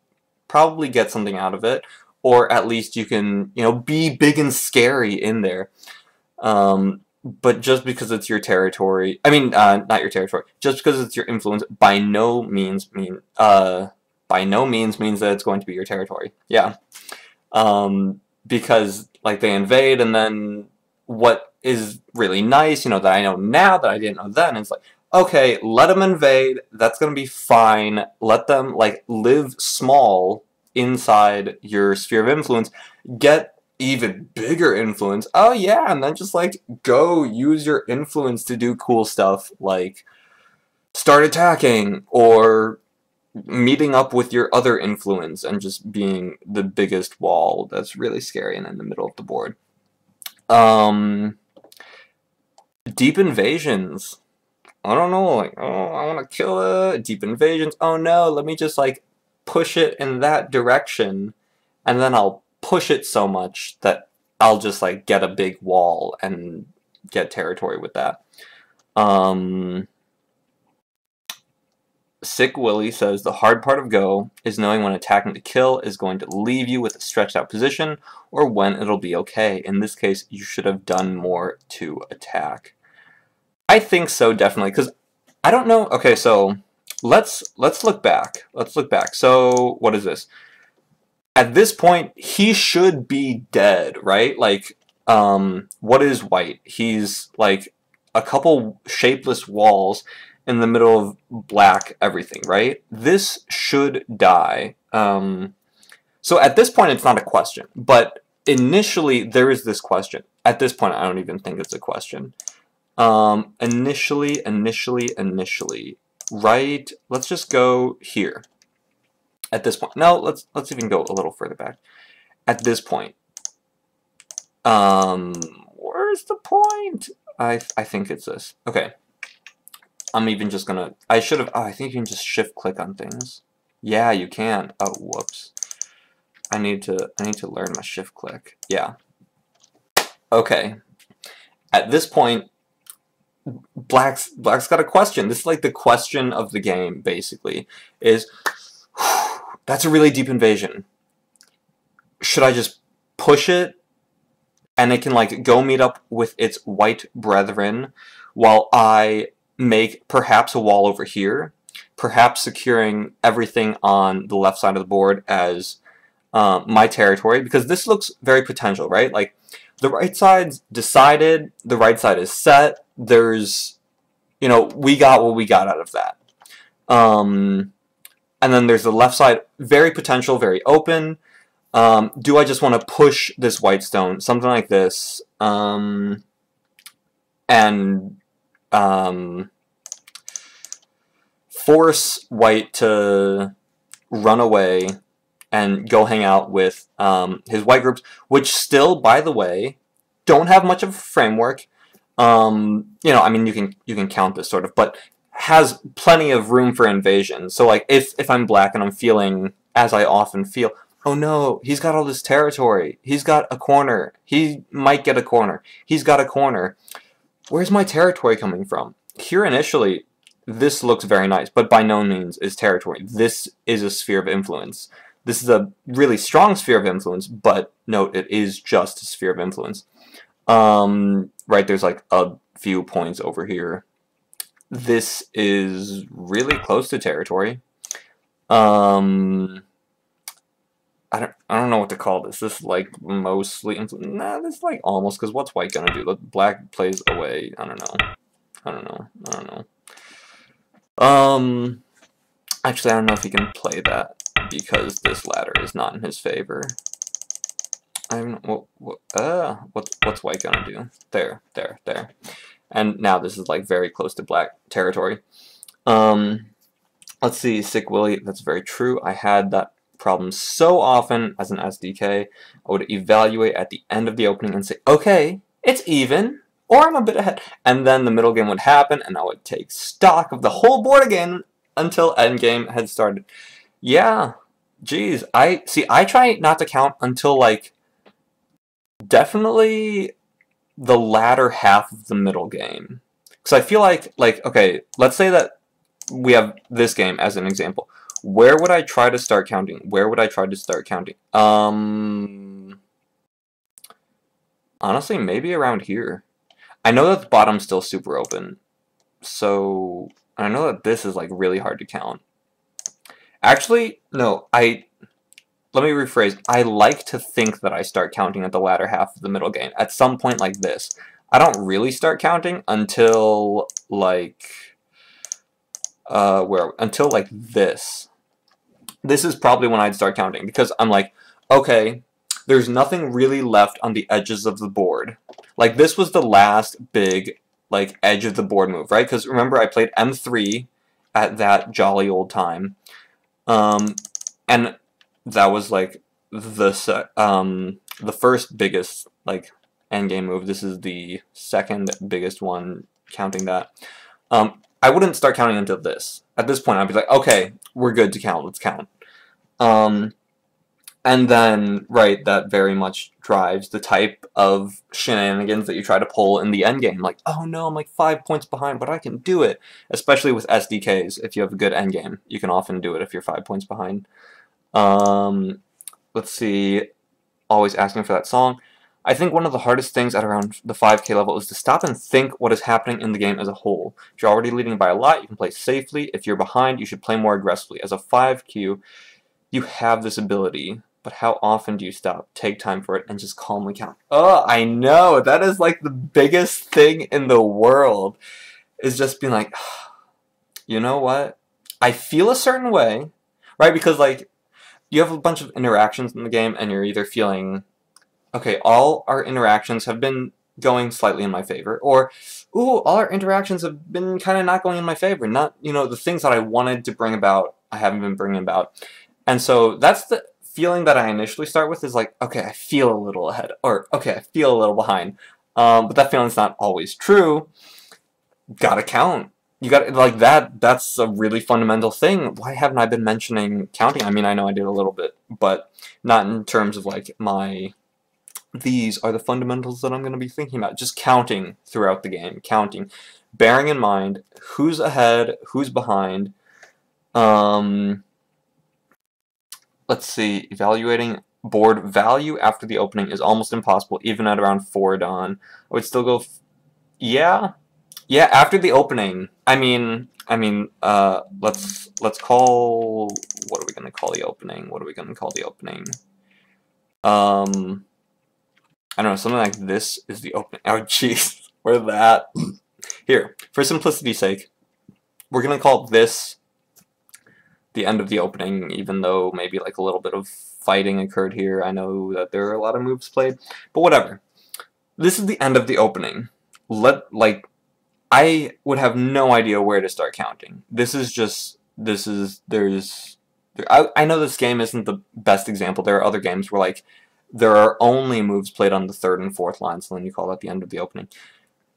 probably get something out of it, or at least you can, you know, be big and scary in there. But just because it's your territory, I mean, not your territory, just because it's your influence, by no means means that it's going to be your territory. Yeah. Because, like, they invade, and then what is really nice, you know, that I know now that I didn't know then, is like, okay, let them invade, that's gonna be fine, let them, like, live small inside your sphere of influence, get even bigger influence, oh yeah, and then just, like, go use your influence to do cool stuff, like start attacking, or meeting up with your other influence and just being the biggest wall that's really scary and in the middle of the board. Deep invasions. I don't know, like, oh, I want to kill it. Deep invasions. Oh no, let me just, like, push it in that direction, and then I'll push it so much that I'll just, like, get a big wall and get territory with that. Sick Willie says, the hard part of Go is knowing when attacking to kill is going to leave you with a stretched out position, or when it'll be okay. In this case, you should have done more to attack. I think so, definitely, because I don't know. Okay, so let's look back. Let's look back. So what is this? At this point, he should be dead, right? Like, what is white? He's like a couple shapeless walls in the middle of black everything, right? This should die. So at this point, it's not a question, but initially there is this question. At this point, I don't even think it's a question. Initially, right? Let's just go here. At this point, no, let's even go a little further back. At this point, where's the point? I think it's this. Okay. I'm even just gonna, I should have, oh, I think you can just shift click on things. Yeah, you can. Oh, whoops. I need to learn my shift click. Yeah. Okay. At this point, Black's got a question. This is like the question of the game, basically, is, that's a really deep invasion. Should I just push it and it can, like, go meet up with its white brethren while I make perhaps a wall over here, perhaps securing everything on the left side of the board as my territory, because this looks very potential, right? Like, the right side's decided, the right side is set, there's, you know, we got what we got out of that. And then there's the left side, very potential, very open. Do I just want to push this white stone, something like this, and force white to run away and go hang out with his white groups, which still, by the way, don't have much of a framework. You know, I mean, you can count this sort of, but has plenty of room for invasion. So, like, if I'm black and I'm feeling, as I often feel, oh no, he's got all this territory, he's got a corner, he might get a corner, he's got a corner, where's my territory coming from? Here initially, this looks very nice, but by no means is territory. This is a sphere of influence. This is a really strong sphere of influence, but note, it is just a sphere of influence. Right, there's like a few points over here. This is really close to territory. I don't know what to call this. This is like mostly influence. Nah, this is like almost, because what's white gonna do? Black plays away. I don't know. Actually, I don't know if he can play that, because this ladder is not in his favor. What's white gonna do? There. And now this is like very close to black territory. Let's see, Sick Willie, that's very true. I had that problem so often as an SDK. I would evaluate at the end of the opening and say, okay, it's even, or I'm a bit ahead. And then the middle game would happen, and I would take stock of the whole board again until endgame had started. Yeah, geez, I try not to count until, like, definitely the latter half of the middle game. Because I feel like, okay, let's say that we have this game as an example. Where would I try to start counting? Where would I try to start counting? Honestly, maybe around here. I know that the bottom's still super open, so I know that this is like really hard to count. Actually, no, let me rephrase. I like to think that I start counting at the latter half of the middle game, at some point like this. I don't really start counting until like until like this. This is probably when I'd start counting, because I'm like, okay, there's nothing really left on the edges of the board. Like, this was the last big, like, edge of the board move, right? Because remember, I played M3 at that jolly old time. And that was, like, the first biggest, like, endgame move. This is the second biggest one, counting that. I wouldn't start counting until this. At this point, I'd be like, okay, we're good to count, let's count. And then, right, that very much drives the type of shenanigans that you try to pull in the endgame. Like, oh no, I'm like 5 points behind, but I can do it. Especially with SDKs, if you have a good endgame, you can often do it if you're 5 points behind. Let's see, always asking for that song. I think one of the hardest things at around the 5K level is to stop and think what is happening in the game as a whole. If you're already leading by a lot, you can play safely. If you're behind, you should play more aggressively. As a 5Q, you have this ability, but how often do you stop, take time for it, and just calmly count? Oh, I know! That is like the biggest thing in the world, is just being like, you know what? I feel a certain way, right? Because, like, you have a bunch of interactions in the game, and you're either feeling, okay, all our interactions have been going slightly in my favor, or, ooh, all our interactions have been kind of not going in my favor. Not, you know, the things that I wanted to bring about, I haven't been bringing about. And so that's the feeling that I initially start with, is like, okay, I feel a little ahead, or okay, I feel a little behind. But that feeling's not always true. Gotta count. You got, like, that's a really fundamental thing. Why haven't I been mentioning counting? I mean, I know I did a little bit, but not in terms of like these are the fundamentals that I'm going to be thinking about. Just counting throughout the game. Counting. Bearing in mind who's ahead, who's behind. Let's see. Evaluating board value after the opening is almost impossible, even at around 4 dawn. I would still go... yeah? Yeah, after the opening. I mean, let's call... what are we going to call the opening? What are we going to call the opening? I don't know, something like this is the opening. Oh, jeez. Or that. Here, for simplicity's sake, we're going to call this the end of the opening, even though maybe like a little bit of fighting occurred here. I know that there are a lot of moves played, but whatever. This is the end of the opening. I would have no idea where to start counting. I know this game isn't the best example. There are other games where, like, there are only moves played on the 3rd and 4th lines, and then you call that the end of the opening.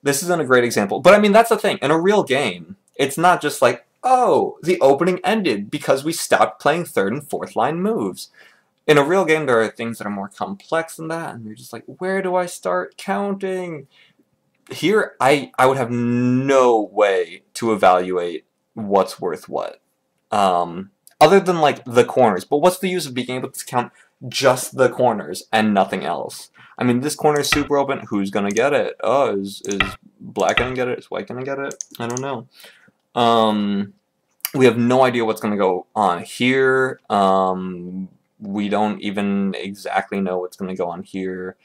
This isn't a great example. But, I mean, that's the thing. In a real game, it's not just like, oh, the opening ended because we stopped playing 3rd and 4th line moves. In a real game, there are things that are more complex than that, and you're just like, where do I start counting? Here, I would have no way to evaluate what's worth what. Other than, like, the corners. But what's the use of being able to count just the corners and nothing else? I mean, this corner is super open. Who's gonna get it? Oh, is black gonna get it? Is white gonna get it? I don't know. We have no idea what's gonna go on here. We don't even exactly know what's gonna go on here.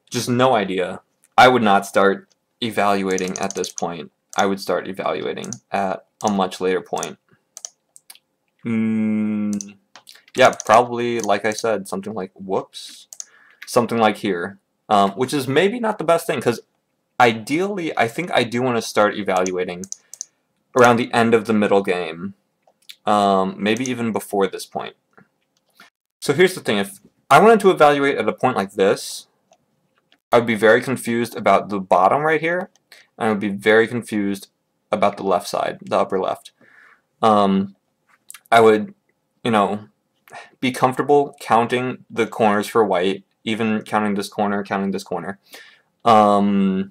Just no idea. I would not start evaluating at this point. I would start evaluating at a much later point. Yeah, probably, like I said, something like, whoops, something like here, which is maybe not the best thing, because ideally, I think I do want to start evaluating around the end of the middle game, maybe even before this point. So here's the thing, if I wanted to evaluate at a point like this, I would be very confused about the bottom right here, and I would be very confused about the left side, the upper left. I would, you know, be comfortable counting the corners for white, even counting this corner, counting this corner. I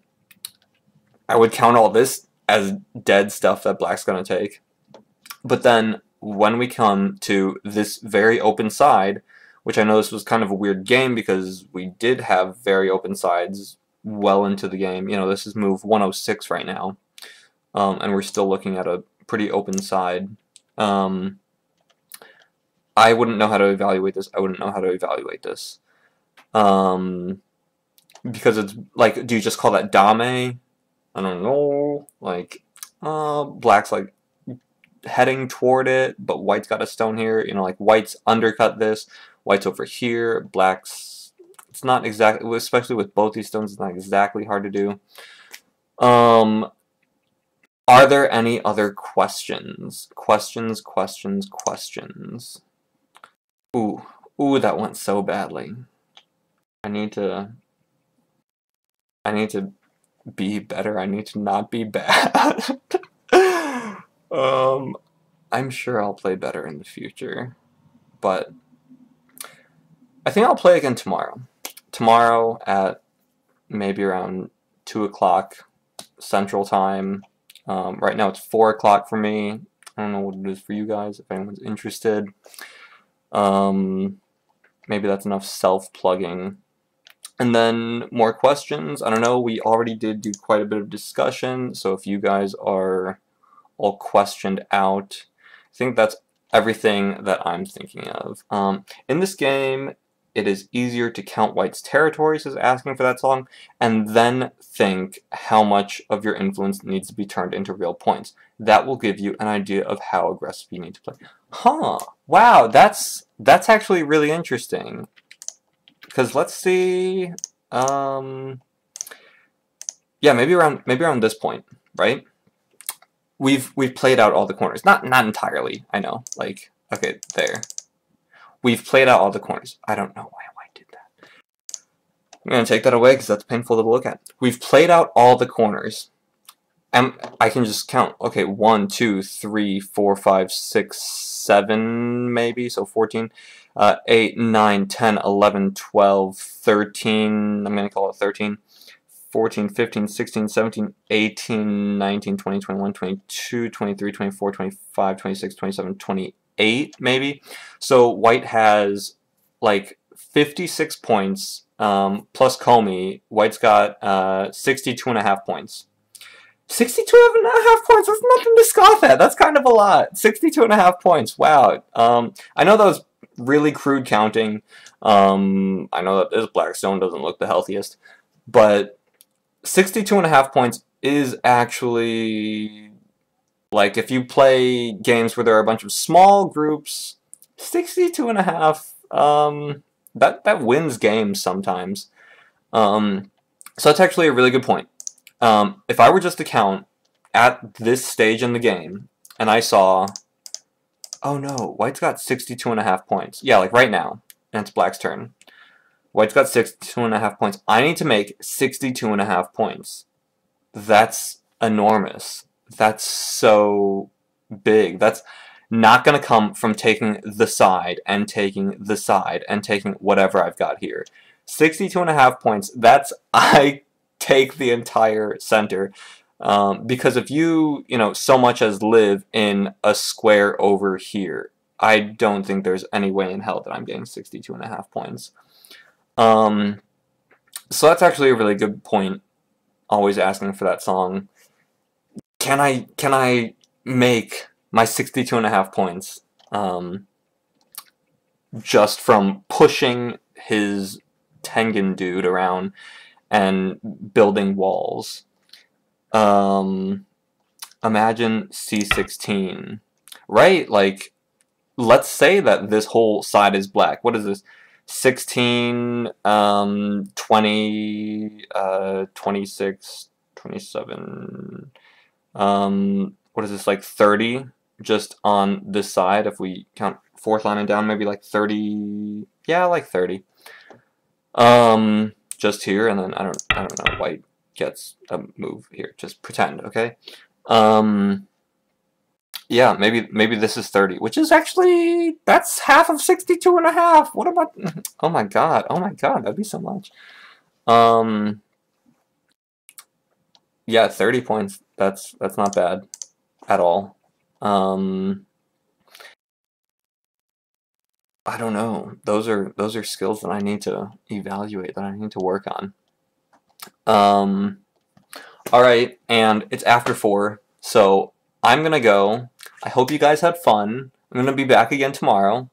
would count all this as dead stuff that black's going to take. But then when we come to this very open side, which I know this was kind of a weird game because we did have very open sides well into the game. You know, this is move 106 right now, and we're still looking at a pretty open side. I wouldn't know how to evaluate this. Because it's like, do you just call that dame? I don't know. Like, black's like heading toward it, but white's got a stone here. You know, like white's undercut this. White's over here. Black's, it's not exactly, especially with both these stones, it's not exactly hard to do. Are there any other questions? Questions. Ooh, that went so badly. I need to be better. I need to not be bad. I'm sure I'll play better in the future, but I think I'll play again tomorrow. Tomorrow at maybe around 2 o'clock Central Time. Right now it's 4 o'clock for me. I don't know what it is for you guys, if anyone's interested. Maybe that's enough self-plugging. And then more questions. I don't know, we already did do quite a bit of discussion, so if you guys are all questioned out, I think that's everything that I'm thinking of. In this game, it is easier to count white's territories, as asking for that song, and then think how much of your influence needs to be turned into real points. That will give you an idea of how aggressive you need to play. Huh, wow, that's actually really interesting. Because let's see, yeah, maybe around this point, right? We've played out all the corners. Not entirely, I know. Like, okay, there. We've played out all the corners. I don't know why I did that. I'm gonna take that away because that's painful to look at. We've played out all the corners. And I can just count. Okay, 1, 2, 3, 4, 5, 6, 7, maybe, so 14. 8, 9, 10, 11, 12, 13, I'm going to call it 13, 14, 15, 16, 17, 18, 19, 20, 21, 22, 23, 24, 25, 26, 27, 28, maybe. So white has like 56 points, plus Comey. White's got 62.5 points. 62.5 points, that's nothing to scoff at. That's kind of a lot. 62.5 points, wow. I know that was really crude counting. I know that this black stone doesn't look the healthiest, but 62.5 points is actually, like, if you play games where there are a bunch of small groups, 62.5, that wins games sometimes. So that's actually a really good point. If I were just to count at this stage in the game, and I saw, oh no, white's got 62.5 points. Yeah, like right now, and it's black's turn. White's got 62.5 points. I need to make 62.5 points. That's enormous. That's so big. That's not going to come from taking the side and taking the side and taking whatever I've got here. 62.5 points, that's, I take the entire center. Because if you so much as live in a square over here, I don't think there's any way in hell that I'm getting 62.5 points. So that's actually a really good point, always asking for that song. Can I make my 62.5 points just from pushing his Tengen dude around and building walls? Imagine C16, right? Like, let's say that this whole side is black. What is this? 16, 20, 26, 27, what is this, like 30 just on this side? If we count fourth line and down, maybe like 30, yeah, like 30. Just here, and then I don't know, white gets a move here. Just pretend, okay? Yeah, maybe this is 30, which is actually, that's half of 62.5. What about, oh my god, that'd be so much. Yeah, 30 points, that's not bad at all. I don't know. Those are skills that I need to evaluate, that I need to work on. All right, and it's after 4, so I'm gonna go. I hope you guys had fun. I'm gonna be back again tomorrow.